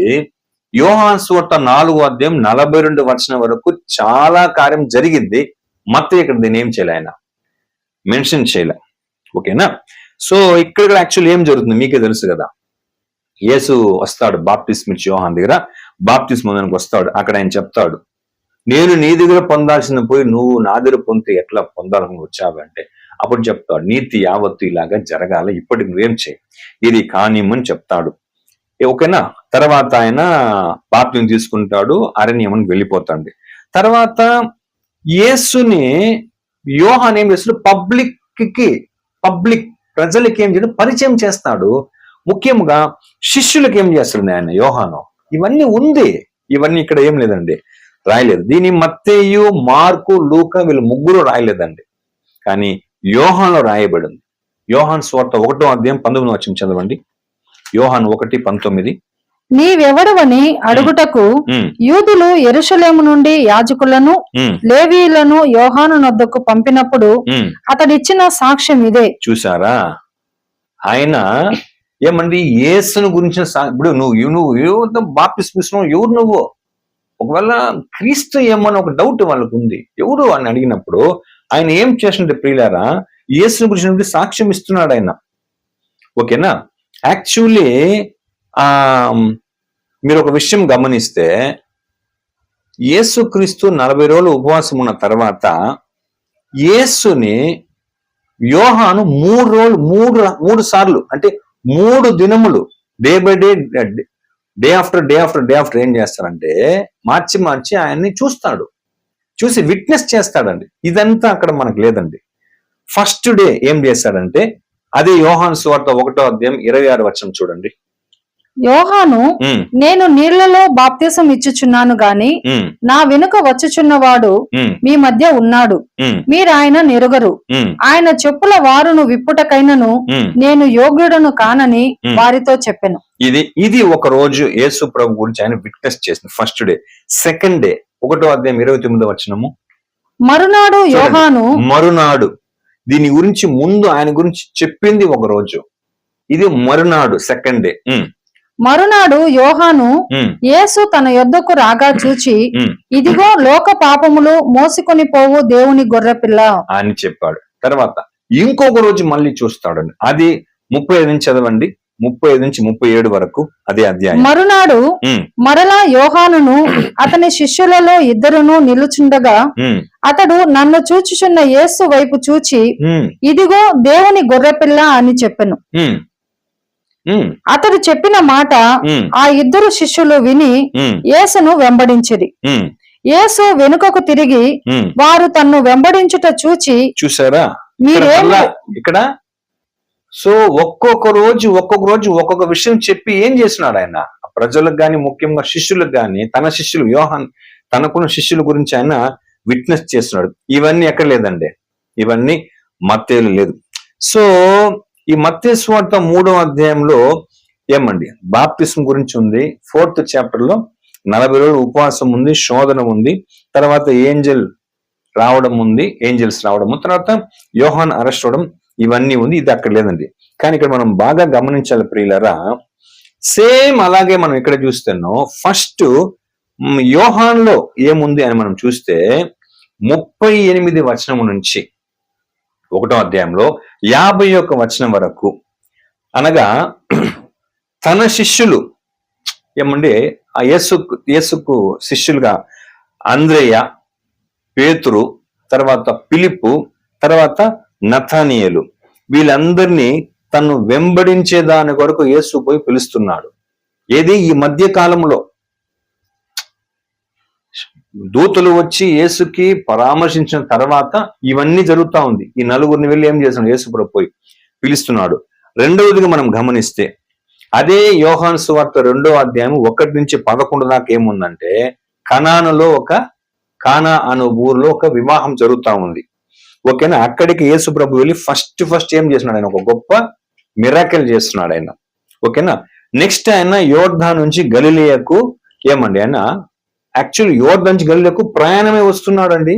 యోహాను సువార్త 4వ అధ్యాయం 42 వరకు చాలా కార్యం జరిగింది. మత్తయి ఇక్కడ దీన్ని ఏం చేయలే, ఆయన మెన్షన్ చేయలే. ఓకేనా? సో ఇక్కడ యాక్చువల్లీ ఏం జరుగుతుంది మీకే తెలుసు కదా. యేసు వస్తాడు బాప్తిస్మిచ్చు యోహాను దగ్గర, బాప్తిస్మోదానికి వస్తాడు. అక్కడ ఆయన చెప్తాడు, నేను నీ దగ్గర పొందాల్సిన పోయి నువ్వు నా దగ్గర పొందితే ఎట్లా పొందాలని వచ్చావు అంటే, అప్పుడు చెప్తాడు, నీతి యావత్తు ఇలాగా జరగాల, ఇప్పటికి నువ్వేం చేయి, ఇది కానిమ్మని చెప్తాడు. ఓకేనా? తర్వాత ఆయన బాప్తిసం తీసుకుంటాడు, అరణ్యమునికి వెళ్ళిపోతాడు. తర్వాత యేసుని యోహాను ఏం చేస్తాడు, పబ్లిక్ ప్రజలకి ఏం చేయడం, పరిచయం చేస్తాడు. ముఖ్యంగా శిష్యులకు ఏం చేస్తాడు ఆయన యోహాను. ఇవన్నీ ఉంది, ఇవన్నీ ఇక్కడ ఏం లేదండి, రాయలేదు. దీని మత్తేయు, మార్కు, లూకా వీళ్ళు ముగ్గురు రాయలేదండి, కానీ యోహానులో రాయబడింది. యోహాను సువార్త 1వ అధ్యాయం 19వ వచనం చదవండి. యోహాను 1:19. నీవెవడవని అడుగుటకు యూదులు యెరూషలేము నుండి యాజకులను లేవీయులను యోహాను నొద్దకు పంపినప్పుడు అతడిచ్చిన సాక్ష్యం ఇదే. చూసారా, ఆయన ఏమండి యేసును గురించిన ఇప్పుడు నువ్వు బాప్తిస్మం ఎవరు నువ్వు, ఒకవేళ క్రీస్తు ఏమని ఒక డౌట్ వాళ్ళకు ఉంది, ఎవరు అని అడిగినప్పుడు ఆయన ఏం చేసినట్టు ప్రియులారా, యేసును గురించి సాక్ష్యం ఇస్తున్నాడు ఆయన. ఓకేనా. యాక్చువల్లీ మీరు ఒక విషయం గమనిస్తే, యేసుక్రీస్తు 40 రోజులు ఉపవాసం ఉన్న తర్వాత యేసుని యోహాను 3 రోజులు 3 సార్లు అంటే 3 దినములు డే బై డే ఆఫ్టర్ ఏం చేస్తారంటే మార్చి ఆయన్ని చూస్తాడు, చూసి విట్నెస్ చేస్తాడండి. ఇదంతా అక్కడ మనకు లేదండి. ఫస్ట్ డే ఏం చేస్తాడంటే, అదే యోహాను సువార్త 1వ అధ్యాయం 26వ వచనం చూడండి. యోహాను నేను నీళ్లలో బాప్తిసం ఇచ్చుచున్నాను గాని నా వెనుక వచ్చుచున్నవాడు మీ మధ్య ఉన్నాడు, మీరు ఆయన నెరుగరు. ఆయన చెప్పుల వారును విప్పుటకైనను నేను యోగ్యుడను కానని వారితో చెప్పెను. ఇది ఒక రోజు యేసు ప్రభు గురించి ఆయన విట్నెస్ చేసింది. First day. సెకండ్ డే 1వ అధ్యాయం 29వ వచనము. మరునాడు దీని గురించి ముందు ఆయన గురించి చెప్పింది ఒక రోజు, ఇది మరునాడు సెకండ్ డే. మరునాడు యోహాను యేసు తన యొద్దకు రాగా చూచి, ఇదిగో లోక పాపములు మోసుకొని పోవు దేవుని గొర్రెపిల్ల అని చెప్పాడు. తర్వాత ఇంకొక రోజు మళ్ళీ చూస్తాడు, అది 35 నుంచి చదవండి, 35 నుంచి 37 వరకు అదే అధ్యాయం. మరునాడు మరలా యోహానును అతని శిష్యులలో ఇద్దరును నిలుచుండగా అతడు నన్ను చూచుచున్న యేసు వైపు చూచి, ఇదిగో దేవుని గొర్రెపిల్ల అని చెప్పెను. అతడు చెప్పిన మాట ఆ ఇద్దరు శిష్యులు విని యేసును వెంబడించిరి. యేసు వెనుకకు తిరిగి వారు తన్ను వెంబడించుట చూచి, చూసారా ఇక్కడ. సో ఒక్కొక్క రోజు ఒక్కొక్క విషయం చెప్పి ఏం చేస్తున్నాడు ఆయన ప్రజలకు గాని, ముఖ్యంగా శిష్యులకు గాని, తన శిష్యులు యోహాన్ తనకున్న శిష్యుల గురించి ఆయన విట్నెస్ చేస్తున్నాడు. ఇవన్నీ ఎక్కడ లేదండి, ఇవన్నీ మత్తేయులో లేదు. సో ఈ మత్తయి సువార్త 3వ అధ్యాయంలో ఏమండి బాప్తిస్మం గురించి ఉంది. 4th చాప్టర్లో 40 రోజులు ఉపవాసం ఉంది, శోధన ఉంది, తర్వాత ఏంజల్స్ రావడం, తర్వాత యోహాన్ అరెస్ట్ అవడం, ఇవన్నీ ఉంది. ఇది అక్కడ లేదండి. కానీ ఇక్కడ మనం బాగా గమనించాలి ప్రియులరా, సేమ్ అలాగే మనం ఇక్కడ చూస్తున్నాం. ఫస్ట్ యోహాన్లో ఏముంది అని మనం చూస్తే 38 వచనం నుంచి 1వ అధ్యాయంలో 51 వచనం వరకు, అనగా తన శిష్యులు ఏమండి ఆ యేసుకు శిష్యులుగా అంద్రేయ, పేతురు, తర్వాత ఫిలిప్పు, తర్వాత నతానియేలు, వీళ్ళందరినీ తను వెంబడించేదాని కొరకు యేసు పోయి పిలుస్తున్నాడు. ఏది ఈ మధ్య కాలంలో దూతలు వచ్చి యేసుకి పరామర్శించిన తర్వాత ఇవన్నీ జరుగుతా ఉంది. ఈ నలుగురిని వెళ్ళి ఏం చేస్తున్నాడు, యేసు ప్రభు పోయి పిలుస్తున్నాడు. రెండవదిగా మనం గమనిస్తే అదే యోహాను సువార్త 2వ అధ్యాయం 1 నుంచి 11 దాకా ఏముందంటే, కానా అనే ఊర్లో ఒక వివాహం జరుగుతా ఉంది. ఓకేనా. అక్కడికి యేసు ప్రభు వెళ్ళి ఫస్ట్ ఏం చేస్తున్నాడు, ఆయన ఒక గొప్ప మిరాకిల్ చేస్తున్నాడు ఆయన. ఓకేనా. నెక్స్ట్ ఆయన యోర్దాను నుంచి గలిలయకు ఏమండి ఆయన యాక్చువల్ యోర్దాను నుంచి గలిలయకు ప్రయాణమే వస్తున్నాడు అండి.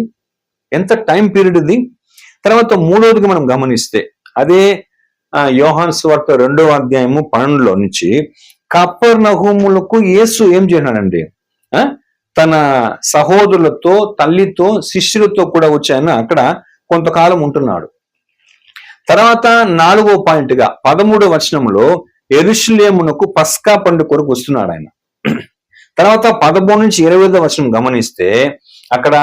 ఎంత టైం పీరియడ్ ఇది. తర్వాత మూడవదిగా మనం గమనిస్తే అదే యోహాను సువార్త 2వ అధ్యాయము 12లో నుంచి కపెర్నహూములకు యేసు ఏం చేసినాడండి, తన సహోదరులతో, తల్లితో, శిష్యులతో కూడా వచ్చి ఆయన అక్కడ కొంతకాలం ఉంటున్నాడు. తర్వాత 4వ పాయింట్గా 13వ వచనంలో యెరూషలేమునకు పస్కా పండుగ కొరకు వస్తున్నాడు ఆయన. తర్వాత 13 నుంచి 25వ వచనం గమనిస్తే అక్కడ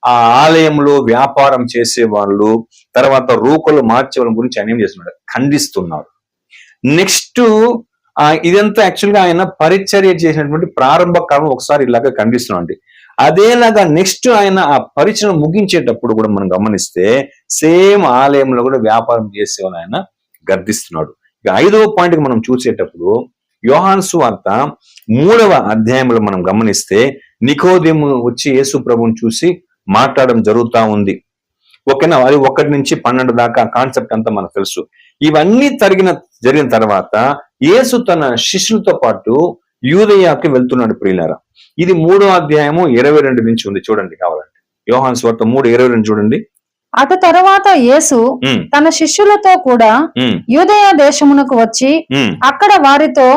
ఆ ఆలయంలో వ్యాపారం చేసే వాళ్ళు, తర్వాత రూకలు మార్చే వాళ్ళ గురించి ఆయన ఏం చేస్తున్నాడు, ఖండిస్తున్నాడు. నెక్స్ట్ ఇదంతా యాక్చువల్ గా ఆయన పరిచర్య చేసినటువంటి ప్రారంభ కాలం ఒకసారి ఇలాగా ఖండిస్తున్నాం. అదేలాగా నెక్స్ట్ ఆయన ఆ పరిచయం ముగించేటప్పుడు కూడా మనం గమనిస్తే సేమ్ ఆలయంలో కూడా వ్యాపారం చేసేవాళ్ళు ఆయన గర్దిస్తున్నాడు. ఇక 5వ పాయింట్ మనం చూసేటప్పుడు యోహాను సువార్త 3వ అధ్యాయంలో మనం గమనిస్తే నికోదేము వచ్చి యేసు ప్రభువుని చూసి మాట్లాడడం జరుగుతా ఉంది. ఓకేనా? అది 1 నుంచి 12 దాకా కాన్సెప్ట్ అంతా మనకు తెలుసు. ఇవన్నీ జరిగిన తర్వాత యేసు తన శిష్యులతో పాటు యూదయాకి వెళ్తున్నాడు ప్రియులారా. ఇది 3వ అధ్యాయము 22 నుంచి ఉంది, చూడండి కావాలంటే. యోహాను సువార్త 3:22 చూడండి. అటు తరువాత యేసు తన శిష్యులతో కూడా యూదయ దేశమునకు వచ్చి అక్కడ వారితో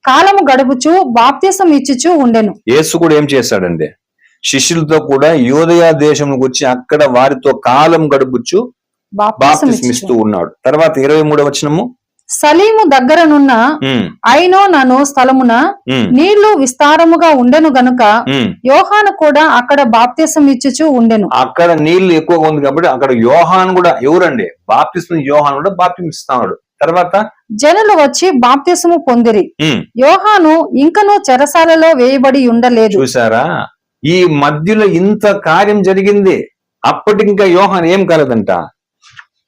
కాలము గడుపుచు బాప్తిసం ఇచ్చుచూ ఉండెను. యేసు కూడా ఏం చేశాడండి? శిష్యులతో కూడా యూదయ దేశంలోకి వచ్చి అక్కడ వారితో కాలం గడుపుచు బాప్తిసం ఇస్తూ ఉన్నాడు. తర్వాత 23వ వచనము, సలీము దగ్గరనున్న ఐనోను స్థలమున నీళ్లు విస్తారముగా ఉండెను గనుక యోహాను కూడా అక్కడ బాప్తిసం ఇచ్చుచూ ఉండెను. అక్కడ నీళ్లు ఎక్కువగా ఉంది కాబట్టి అక్కడ యోహాను కూడా, ఎవరండి? బాప్తిసం యోహాను కూడా బాప్తిసం ఇస్తున్నాడు. తర్వాత జనులు వచ్చి బాప్తిసము పొందిరి. యోహాను ఇంకనూ చెరసాలలో వేయబడి ఉండలేదు. చూసారా? ఈ మధ్యలో ఇంత కార్యం జరిగింది, అప్పటికింకా యోహాను ఏం కాలేదంట,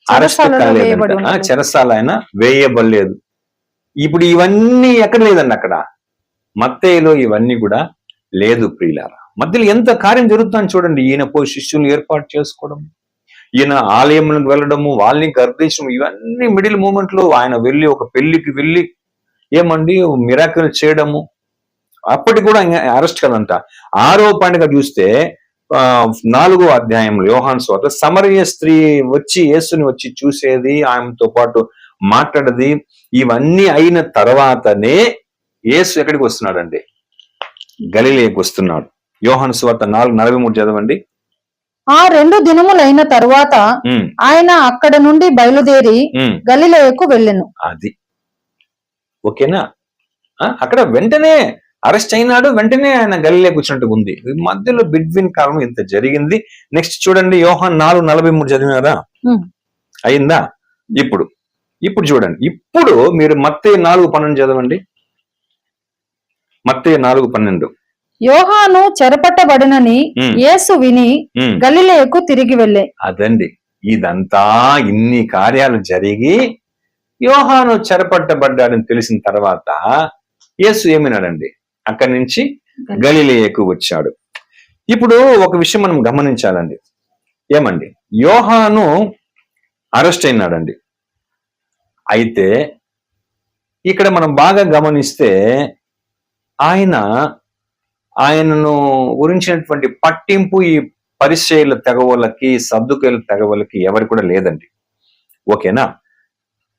అరెస్ట్ కాలేదంట, చెరసాల ఆయన వేయబడలేదు. ఇప్పుడు ఇవన్నీ ఎక్కడ లేదండి, అక్కడ మత్తయిలో ఇవన్నీ కూడా లేదు ప్రియులారా. మధ్యలో ఎంత కార్యం జరుగుతుందని చూడండి. ఈయన పోయి శిష్యులు ఏర్పాటు చేసుకోవడం, ఈయన ఆలయంలోకి వెళ్ళడము, వాళ్ళని గర్దించడం, ఇవన్నీ మిడిల్ మూమెంట్ లో ఆయన వెళ్ళి ఒక పెళ్లికి వెళ్ళి ఏమండి మిరాకిల్ చేయడము, అప్పటికి కూడా అరెస్ట్ కదంట. 6వ పాయింట్గా చూస్తే 4వ అధ్యాయంలో యోహాను సువార్త సమరయ స్త్రీ వచ్చి యేసుని వచ్చి చూసేది, ఆయనతో పాటు మాట్లాడేది, ఇవన్నీ అయిన తర్వాతనే యేసు ఎక్కడికి వస్తున్నాడండి? గలిలయకు వస్తున్నాడు. యోహాను సువార్త 4:43 చదవండి. ఆ 2 దినములైన తరువాత ఆయన అక్కడ నుండి బయలుదేరి గలిలయకు వెళ్ళెను. అది ఓకేనా? అక్కడ వెంటనే అరెస్ట్ అయినాడు, వెంటనే ఆయన గలిలయకు వచ్చినట్టు ఉంది. మధ్యలో బిట్వీన్ కాలం ఇంత జరిగింది. నెక్స్ట్ చూడండి, యోహాను 4:43 చదివినారా? అయిందా? ఇప్పుడు చూడండి. ఇప్పుడు మీరు మత్తయి 4:12 చదవండి. మత్తయి 4:12. యోహాను చెరపట్టబడినని యేసు విని గలిలయకు తిరిగి వెళ్ళే. అదండి, ఇదంతా ఇన్ని కార్యాలు జరిగి యోహాను చెరపట్టబడ్డాడని తెలిసిన తర్వాత యేసు ఏమినాడండి? అక్కడి నుంచి గలిలయకు వచ్చాడు. ఇప్పుడు ఒక విషయం మనం గమనించాలండి. ఏమండి? యోహాను అరెస్ట్ అయినాడండి. అయితే ఇక్కడ మనం బాగా గమనిస్తే ఆయనను గురించినటువంటి పట్టింపు ఈ పరిచయుల తెగవలకి, సద్దుకైల తెగవలకి ఎవరికి కూడా లేదండి. ఓకేనా?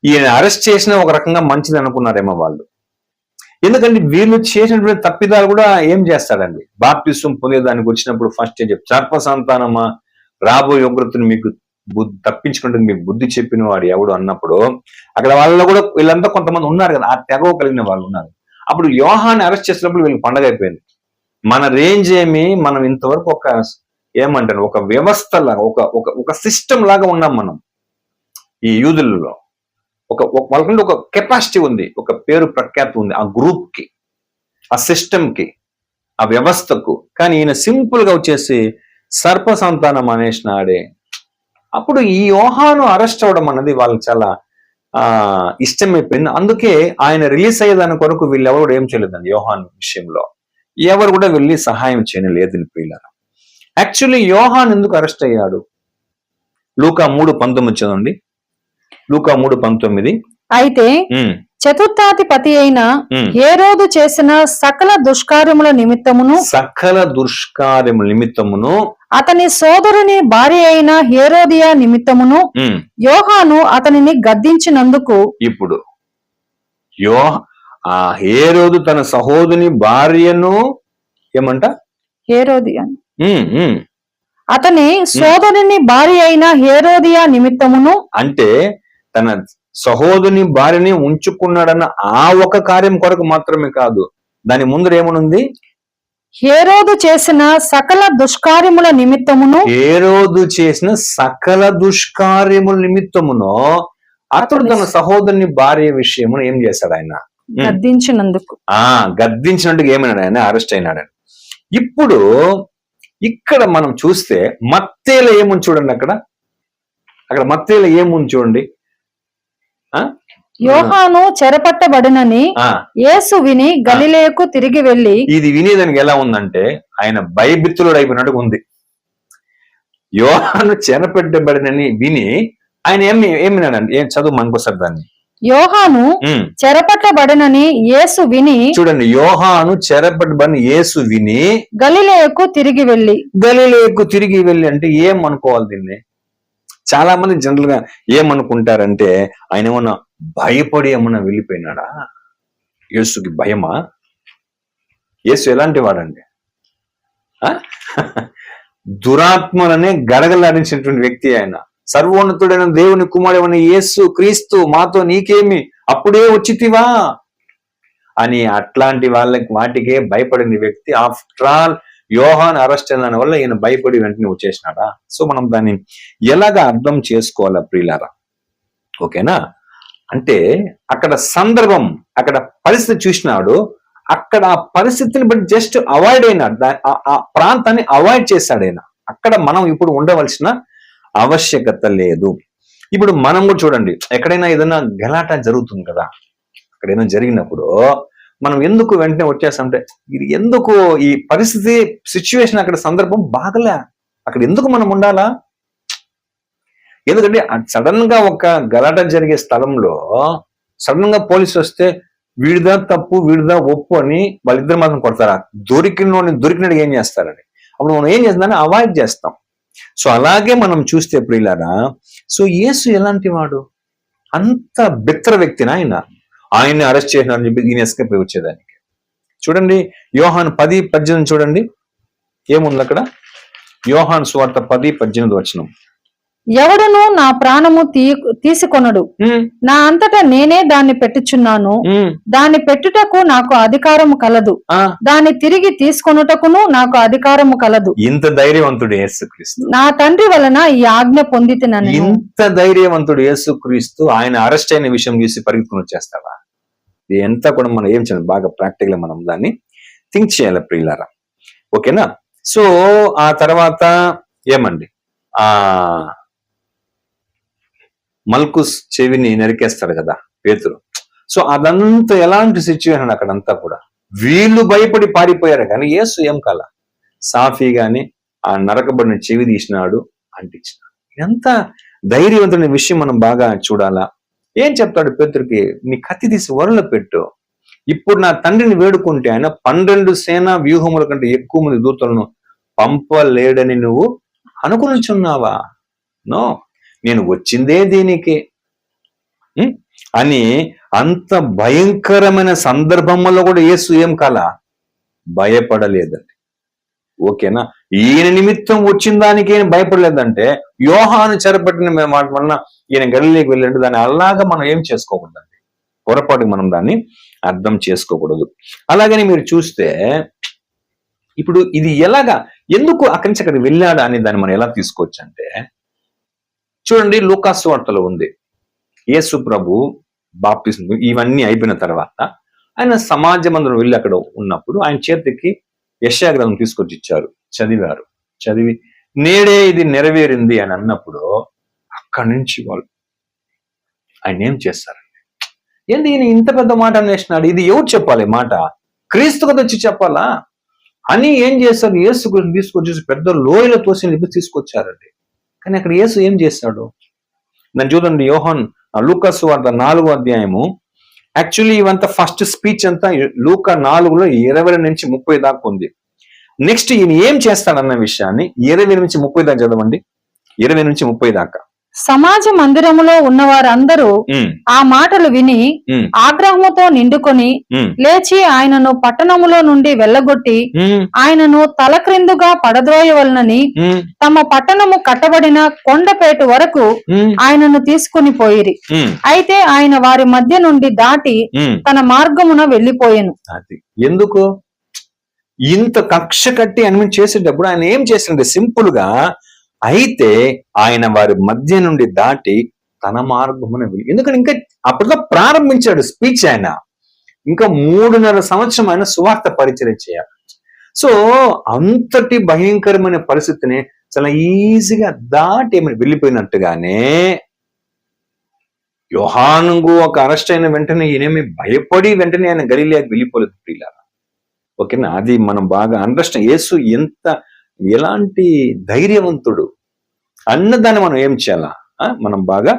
ఈయన అరెస్ట్ చేసిన ఒక రకంగా మంచిది అనుకున్నారేమో వాళ్ళు. ఎందుకంటే వీళ్ళు చేసినటువంటి తప్పిదాలు కూడా ఏం చేస్తాడండి? బాప్తిసం పొందేదానికి వచ్చినప్పుడు ఫస్ట్ సర్ప సంతానమా, రాబోయే ఉగ్రతను మీకు తప్పించుకుంటే మీకు బుద్ధి చెప్పిన వాడు ఎవడు అన్నప్పుడు అక్కడ వాళ్ళలో కూడా వీళ్ళంతా కొంతమంది ఉన్నారు కదా, ఆ తెగవ కలిగిన వాళ్ళు ఉన్నారు. అప్పుడు యోహాన్ని అరెస్ట్ చేసినప్పుడు వీళ్ళకి పండగ అయిపోయింది. మన రేంజ్ ఏమి, మనం ఇంతవరకు ఒక వ్యవస్థ లాగా, ఒక సిస్టమ్ లాగా ఉన్నాం మనం ఈ యూదులలో. వాళ్ళకంటే ఒక కెపాసిటీ ఉంది, ఒక పేరు ప్రఖ్యాతి ఉంది ఆ గ్రూప్ కి, ఆ సిస్టమ్ కి, ఆ వ్యవస్థకు. కానీ ఈయన సింపుల్ గా వచ్చేసి సర్ప సంతానం అనేసినాడే. అప్పుడు ఈ యోహాను అరెస్ట్ అవడం అన్నది వాళ్ళకి చాలా ఇష్టమైపోయింది. అందుకే ఆయన రిలీజ్ అయ్యేదాని కొరకు వీళ్ళెవరు కూడా ఏం చేయలేదండి. యోహాను విషయంలో ఎవరు కూడా వెళ్ళి సహాయం చేయలేదని ప్రియులారా. యాక్చువల్లీ యోహాను ఎందుకు అరెస్ట్ అయ్యాడు? లూకా 3:19 చదవండి. లూకా 3:19. అయితే చతుర్థాధిపతి అయిన హేరోదు చేసిన సకల దుష్కార్యముల నిమిత్తమును అతని సోదరుని భార్య అయిన హేరోదియా నిమిత్తమును యోహాను అతనిని గద్దించినందుకు. ఇప్పుడు హేరోదు తన సహోదరుని భార్యను ఏమంట? హేరోదియా. అతని సోదరుని భార్య అయిన హేరోదియా నిమిత్తమును, అంటే తన సహోదరుని భార్యని ఉంచుకున్నాడన్న ఆ ఒక కార్యం కొరకు మాత్రమే కాదు, దాని ముందర ఏమనుంది? హేరోదు చేసిన సకల దుష్కార్యముల నిమిత్తమును, హేరోదు చేసిన సకల దుష్కార్యముల నిమిత్తమును అతడు తన సహోదరుని భార్య విషయమును ఏం చేశాడు? ఆయన గద్దించినందుకు. గద్దించినందుకు ఏమైనాడు ఆయన? అరెస్ట్ అయినాడు. ఇప్పుడు ఇక్కడ మనం చూస్తే మత్తేలో ఏముంది చూడండి, అక్కడ మత్తేలో ఏముంది చూడండి. యోహాను చెరపట్టబడినని యేసు విని గలిలయకు తిరిగి వెళ్ళి. ఇది వినేదానికి ఎలా ఉందంటే ఆయన భయభీతులుడు అయిపోయినట్టు ఉంది. యోహాను చెరపట్టబడినని విని ఆయన ఏమినాడండి? ఏం చదువు మనకోసారి దాన్ని. యోహాను చెరపట్టబడినని యేసు విని. చూడండి, యోహాను చెరపట్టబడిన యేసు విని గలిలయకు తిరిగి వెళ్ళి అంటే ఏమనుకోవాలి దీన్ని? చాలా మంది జనరల్ గా ఏమనుకుంటారంటే ఆయన ఏమన్నా భయపడి ఏమన్నా వెళ్ళిపోయినాడా? యేసుకి భయమా? యేసు ఎలాంటి వాడండి? దురాత్మలనే గడగలాడించినటువంటి వ్యక్తి ఆయన. సర్వోన్నతుడైన దేవుని కుమారుడైన యేసు క్రీస్తు, మాతో నీకేమి, అప్పుడే వచ్చితివా అని అట్లాంటి వాటికే భయపడిన వ్యక్తి. ఆఫ్టర్ ఆల్ యోహాన్ అరెస్ట్ అయిన వల్ల ఈయన భయపడి వెంటనే వచ్చేసినాడా? సో మనం దాన్ని ఎలాగా అర్థం చేసుకోవాలా ప్రియులారా? ఓకేనా? అంటే అక్కడ సందర్భం, అక్కడ పరిస్థితి చూసినాడు. అక్కడ ఆ పరిస్థితిని బట్టి జస్ట్ అవాయిడ్ అయినాడు, ఆ ప్రాంతాన్ని అవాయిడ్ చేశాడు ఆయన. అక్కడ మనం ఇప్పుడు ఉండవలసిన ఆవశ్యకత లేదు. ఇప్పుడు మనం కూడా చూడండి, ఎక్కడైనా ఏదైనా గలాట జరుగుతుంది కదా, అక్కడైనా జరిగినప్పుడు మనం ఎందుకు వెంటనే వచ్చేస్తామంటే, ఇది ఎందుకు ఈ పరిస్థితి సిచ్యువేషన్ అక్కడ సందర్భం బాగలే, అక్కడ ఎందుకు మనం ఉండాలా? ఎందుకంటే సడన్ గా ఒక గలాట జరిగే స్థలంలో సడన్ గా పోలీసు వస్తే వీడిదా తప్పు వీడిదా ఒప్పు అని వాళ్ళిద్దరు మాత్రం కొడతారా? దొరికినట్టు ఏం చేస్తారని అప్పుడు మనం ఏం చేస్తామని అవాయిడ్ చేస్తాం. సో అలాగే మనం చూస్తే ప్రియులారా, సో యేసు ఎలాంటి వాడు? అంత బిత్ర వ్యక్తిని ఆయన్ని అరెస్ట్ చేసినారని చెప్పి ఈయన ఎస్కేప్ అయి వచ్చేదానికి. చూడండి యోహాను 10:18 చూడండి ఏముంది అక్కడ. యోహాను సువార్త 10:18 వచనం. ఎవడును నా ప్రాణము తీసుకొనడు, నా అంతటా నేనే దాన్ని పెట్టుచున్నాను, దాన్ని పెట్టుటకు నాకు అధికారము కలదు, దాన్ని తిరిగి తీసుకొనుటకును నాకు అధికారము కలదు. ఇంత ధైర్యవంతుడు యేసుక్రీస్తు, నా తండ్రి వలన ఈ ఆజ్ఞ పొందితినని. ఇంత ధైర్యవంతుడు యేసుక్రీస్తు ఆయన అరెస్ట్ అయిన విషయం చూసి పరిగెత్తుకుని వచ్చేస్తావా? ఎంత కూడా మనం ఏం చేయాలి, బాగా ప్రాక్టికల్ మనం దాన్ని థింక్ చేయాలి ప్రియులారా. ఓకేనా? సో ఆ తర్వాత ఏమండి, మల్కుస్ చెవిని నరికేస్తాడు కదా పేతురు. సో అదంతా ఎలాంటి సిచ్యువేషన్ అక్కడంతా కూడా వీళ్ళు భయపడి పారిపోయారు, కానీ యేసు ఏం కాల, సాఫీగాని ఆ నరకబడిన చెవి తీసినాడు, అంటించినాడు. ఎంత ధైర్యవంతుని విషయం మనం బాగా చూడాలా. ఏం చెప్తాడు పేతురికి? నీ కత్తి తీసి వరలో పెట్టు, ఇప్పుడు నా తండ్రిని వేడుకుంటే ఆయన 12 సేనా వ్యూహముల కంటే ఎక్కువ మంది దూతలను పంపలేడని నువ్వు అనుకునిచున్నావా? నో, నేను వచ్చిందే దీనికి అని అంత భయంకరమైన సందర్భంలో కూడా యేసు ఏం కాల, భయపడలేదండి. ఓకేనా? ఈయన నిమిత్తం వచ్చిన దానికి ఏం భయపడలేదంటే యోహాను చెరపట్టిన మాట వలన ఈయన గలిలయకి వెళ్ళండి, దాన్ని అలాగా మనం ఏం చేసుకోకూడదండి, పొరపాటు మనం దాన్ని అర్థం చేసుకోకూడదు. అలాగని మీరు చూస్తే ఇప్పుడు ఇది ఎలాగా, ఎందుకు అక్కడి నుంచి అక్కడికి వెళ్ళాడా అని దాన్ని మనం ఎలా తీసుకోవచ్చు అంటే, చూడండి లూకాసు వార్తలో ఉంది. యేసు ప్రభు బాప్తిస్మం ఇవన్నీ అయిపోయిన తర్వాత ఆయన సమాజ మందిరం వెళ్ళి అక్కడ ఉన్నప్పుడు ఆయన చేతికి యెషయా గ్రంథం తీసుకొచ్చి ఇచ్చారు, చదివారు. చదివి నేడే ఇది నెరవేరింది అని అన్నప్పుడు అక్కడి నుంచి వాళ్ళు ఆయన ఏం చేస్తారండి, ఏంటి ఈయన ఇంత పెద్ద మాట అనేసినాడు, ఇది ఎవరు చెప్పాలి మాట? క్రీస్తు కదా వచ్చి చెప్పాలా అని ఏం చేస్తారు, యేసు గురించి తీసుకొచ్చేసి పెద్ద లోయలో తోసి తీసుకొచ్చారండి. కానీ అక్కడ యేసు ఏం చేస్తాడు? దాన్ని చూడండి, యోహాన్ లూకాసు వార్త 4వ అధ్యాయము. యాక్చువల్లీ ఇవంతా ఫస్ట్ స్పీచ్ అంతా లూకా 4లో 20 నుంచి 30 దాకా ఉంది. నెక్స్ట్ ఈయన ఏం చేస్తాడన్న విషయాన్ని 20 నుంచి 30 దాకా చదవండి. 20 నుంచి 30 దాకా. సమాజ మందిరములో ఉన్న వారందరూ ఆ మాటలు విని ఆగ్రహముతో నిండుకొని లేచి ఆయనను పట్టణములో నుండి వెళ్ళగొట్టి ఆయనను తలక్రిందుగా పడద్రోయవలనని తమ పట్టణము కట్టబడిన కొండపేటు వరకు ఆయనను తీసుకుని పోయిరి. అయితే ఆయన వారి మధ్య నుండి దాటి తన మార్గమున వెళ్లిపోయెను. ఎందుకు ఇంత కక్ష కట్టి ఆయన చేసేటప్పుడు ఆయన ఏం చేసిండే? సింపుల్ గా అయితే ఆయన వారి మధ్య నుండి దాటి తన మార్గమున వెళ్ళి, ఎందుకంటే ఇంకా అప్పటిగా ప్రారంభించాడు స్పీచ్. ఆయన ఇంకా 3.5 సంవత్సరం ఆయన సువార్త పరిచయం చేయాలి. సో అంతటి భయంకరమైన పరిస్థితిని చాలా ఈజీగా దాటి వెళ్ళిపోయినట్టుగానే యోహానుకు ఒక అరెస్ట్ అయిన వెంటనే ఈయనేమి భయపడి వెంటనే ఆయన గలిలయకి వెళ్ళిపోలేదు ప్రియులారా. ఓకేనా, అది మనం బాగా అండర్స్టాండ్. యేసు ఎలాంటి ధైర్యవంతుడు అన్నదాన్ని మనం ఏం చేయాలా, మనం బాగా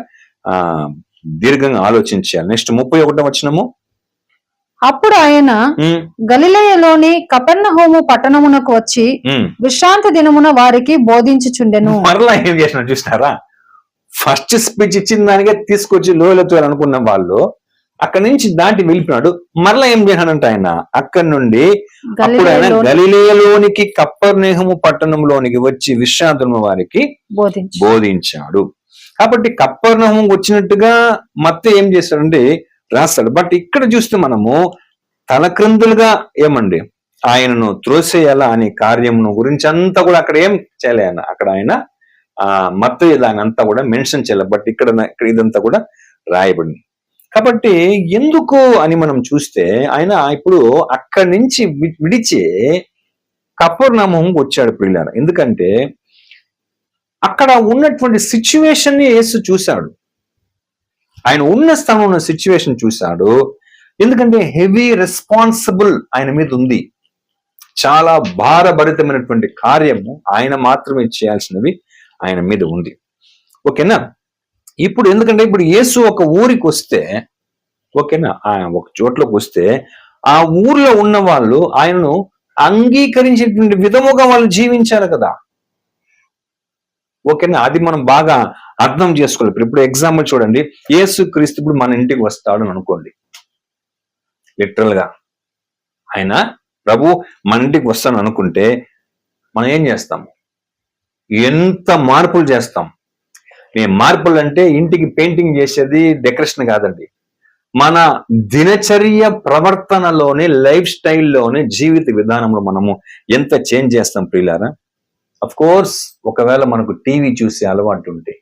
దీర్ఘంగా ఆలోచించాలి. నెక్స్ట్ 31వ వచనము. అప్పుడు ఆయన గలిలయలోని కపెర్నహూము పట్టణమునకు వచ్చి విశ్రాంతి దినమున వారికి బోధించుచుండెను. మరలా ఏం చేసిన చూస్తారా, ఫస్ట్ స్పీచ్ ఇచ్చిన దానికే తీసుకొచ్చి లోయలతో అనుకున్న వాళ్ళు అక్కడి నుంచి దాటి వెళ్ళిపోయినాడు. మరలా ఏం చేశాడంట ఆయన, అక్కడి నుండి అప్పుడు ఆయన గలిలయలోనికి కపెర్నహూము పట్టణంలోనికి వచ్చి విశ్రాంతి వారికి బోధించాడు. కాబట్టి కపెర్నహూము వచ్చినట్టుగా మత్తయి ఏం చేశాడంటే రాస్తాడు. బట్ ఇక్కడ చూస్తే మనము తలక్రిందులుగా ఆయనను త్రోసేయాలా అనే కార్యమును గురించి అంతా కూడా అక్కడ ఏం చేయలే ఆయన. అక్కడ ఆయన మత్తయి దాని అంతా కూడా మెన్షన్ చేయాలి. బట్ ఇక్కడ ఇదంతా కూడా రాయబడింది. కాబట్టి ఎందుకు అని మనం చూస్తే ఆయన ఇప్పుడు అక్కడి నుంచి విడిచి కపెర్నహూముకు వచ్చాడు ప్రియులారా. ఎందుకంటే అక్కడ ఉన్నటువంటి సిచ్యువేషన్ ని యేసు చూశాడు. ఆయన ఉన్న స్థానంలో సిచ్యువేషన్ చూశాడు. ఎందుకంటే హెవీ రెస్పాన్సిబుల్ ఆయన మీద ఉంది. చాలా భారభరితమైనటువంటి కార్యము ఆయన మాత్రమే చేయాల్సినవి ఆయన మీద ఉంది. ఓకేనా, ఇప్పుడు ఎందుకంటే ఇప్పుడు యేసు ఒక ఊరికి వస్తే, ఓకేనా, ఒక చోట్లోకి వస్తే ఆ ఊర్లో ఉన్న వాళ్ళు ఆయనను అంగీకరించేటువంటి విధముగా వాళ్ళు జీవించాలి కదా. ఓకేనా, అది మనం బాగా అర్థం చేసుకోవాలి. ఇప్పుడు ఎగ్జాంపుల్ చూడండి, యేసు క్రీస్తు ఇప్పుడు మన ఇంటికి వస్తాడు అని అనుకోండి. లిటరల్ గా ఆయన ప్రభు మన ఇంటికి వస్తాను అనుకుంటే మనం ఏం చేస్తాము, ఎంత మార్పులు చేస్తాం. మార్పులు అంటే ఇంటికి పెయింటింగ్ చేసేది డెకరేషన్ కాదండి, మన దినచర్య ప్రవర్తనలోనే, లైఫ్ స్టైల్లోనే, జీవిత విధానంలో మనము ఎంత చేంజ్ చేస్తాం ప్రియులారా. అఫ్ కోర్స్ ఒకవేళ మనకు టీవీ చూసే అలవాటు ఉంటే,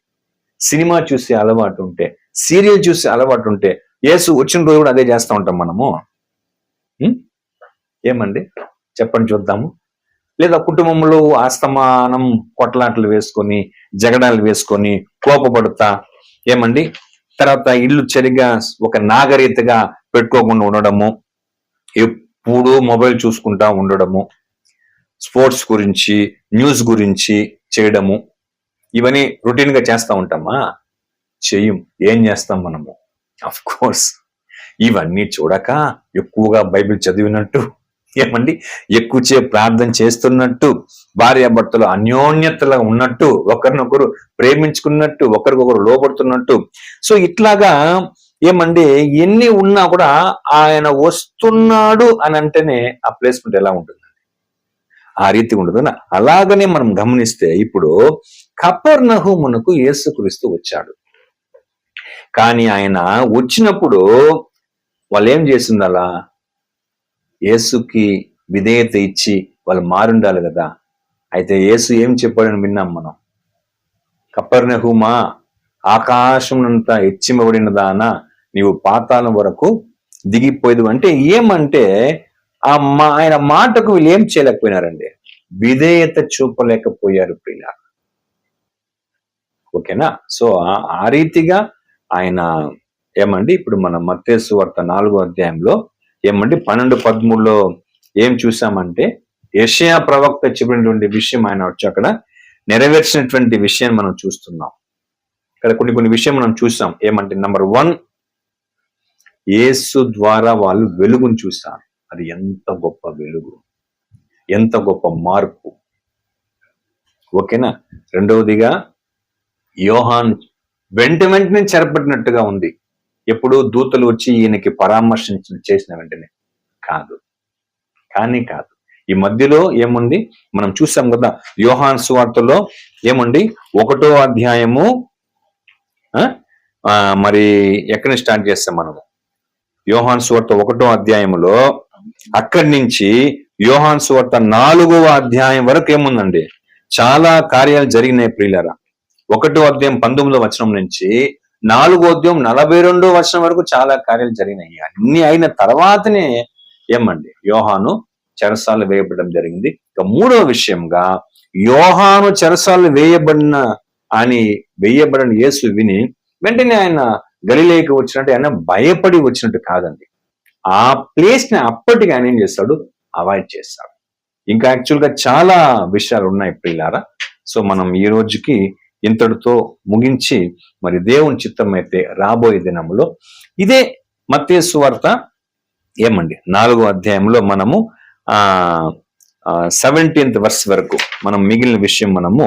సినిమా చూసే అలవాటు ఉంటే, సీరియల్ చూసే అలవాటు ఉంటే, యేసు వచ్చిన రోజు కూడా అదే చేస్తూ ఉంటాం మనము. ఏమండి చెప్పండి చూద్దాము. లేదా కుటుంబంలో ఆస్తమానం కొట్లాటలు వేసుకొని, జగడాలు వేసుకొని, కోపపడతా తర్వాత ఇల్లు సరిగా ఒక నాగరికతగా పెట్టుకోకుండా ఉండడము, ఎప్పుడు మొబైల్ చూసుకుంటా ఉండడము, స్పోర్ట్స్ గురించి, న్యూస్ గురించి చేయడము, ఇవన్నీ రొటీన్ గా చేస్తూ ఉంటామా? చెయ్యం. ఏం చేస్తాం మనము? అఫ్ కోర్స్ ఇవన్నీ చూడక ఎక్కువగా బైబిల్ చదివినట్టు, ఎక్కువసేపు ప్రార్థన చేస్తున్నట్టు, భార్యాభర్తలు అన్యోన్యతగా ఉన్నట్టు, ఒకరినొకరు ప్రేమించుకున్నట్టు, ఒకరికొకరు లోపడుతున్నట్టు, సో ఇట్లాగా ఎన్ని ఉన్నా కూడా ఆయన వస్తున్నాడు అని అంటేనే ఆ ప్లేస్మెంట్ ఎలా ఉంటుందండి? ఆ రీతి ఉండదు. అలాగనే మనం గమనిస్తే ఇప్పుడు కపెర్నహూమునకు యేసుక్రీస్తు వచ్చాడు. కానీ ఆయన వచ్చినప్పుడు వాళ్ళు ఏం చేసింది, అలా యేసుకి విధేయత ఇచ్చి వాళ్ళు మారుండాలి కదా. అయితే యేసు ఏం చెప్పాడని విన్నాం మనం, కపెర్నహూమా, ఆకాశంనంతా హెచ్చిమబడినదానా, నీవు పాతాళం వరకు దిగిపోయేది. అంటే ఏమంటే ఆయన మాటకు వీళ్ళు ఏం చేయలేకపోయినారండి, విధేయత చూపలేకపోయారు ప్రియ. ఓకేనా, సో ఆ రీతిగా ఆయన ఇప్పుడు మన మత్తయి సువార్త 4వ అధ్యాయంలో 12-13లో ఏం చూసామంటే, యెషయా ప్రవక్త చెప్పినటువంటి విషయం ఆయన వచ్చి అక్కడ నెరవేర్చినటువంటి విషయాన్ని మనం చూస్తున్నాం. ఇక్కడ కొన్ని విషయం మనం చూసాం. నెంబర్ 1, యేసు ద్వారా వాళ్ళు వెలుగును చూశారు. అది ఎంత గొప్ప వెలుగు, ఎంత గొప్ప మార్పు. ఓకేనా, రెండవదిగా యోహాను వెంటనే చెరపట్టినట్టుగా ఉంది. ఎప్పుడు దూతలు వచ్చి ఈయనకి చేసిన వెంటనే కాదు. ఈ మధ్యలో ఏముంది మనం చూసాం కదా, యోహాను సువార్తలో 1వ అధ్యాయము, మరి ఎక్కడి స్టార్ట్ చేస్తాం మనము? యోహాను సువార్త 1వ అధ్యాయములో అక్కడి నుంచి యోహాను సువార్త 4వ అధ్యాయం వరకు ఏముందండి, చాలా కార్యాలు జరిగినాయి ప్రియులారా. 1వ అధ్యాయం 19వ వచనం నుంచి 4వ అధ్యాయం 42వ వచనం వరకు చాలా కార్యాలు జరిగినాయి. అన్ని అయిన తర్వాతనే ఏమండి యోహాను చెరసాలు వేయబడడం జరిగింది. ఇక 3వ విషయంగా యోహాను చెరసాలు వేయబడిన యేసు విని వెంటనే ఆయన గలిలయకి వచ్చినట్టు, ఆయన భయపడి వచ్చినట్టు కాదండి. ఆ ప్లేస్ ని అప్పటికి ఆయన ఏం చేస్తాడు, అవాయిడ్ చేస్తాడు. ఇంకా యాక్చువల్ గా చాలా విషయాలు ఉన్నాయి ప్రియులారా. సో మనం ఈ రోజుకి ఇంతటితో ముగించి, మరి దేవుని చిత్తం అయితే రాబోయే దినంలో ఇదే మత్తయి సువార్త ఏమండి 4వ అధ్యాయంలో మనము 17th verse వరకు మనం మిగిలిన విషయం మనము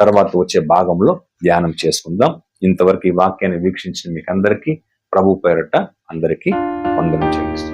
తర్వాత వచ్చే భాగంలో ధ్యానం చేసుకుందాం. ఇంతవరకు ఈ వాక్యాన్ని వీక్షించిన మీకు అందరికీ ప్రభు పేరట అందరికీ వందనం చెల్లిస్తున్నాను.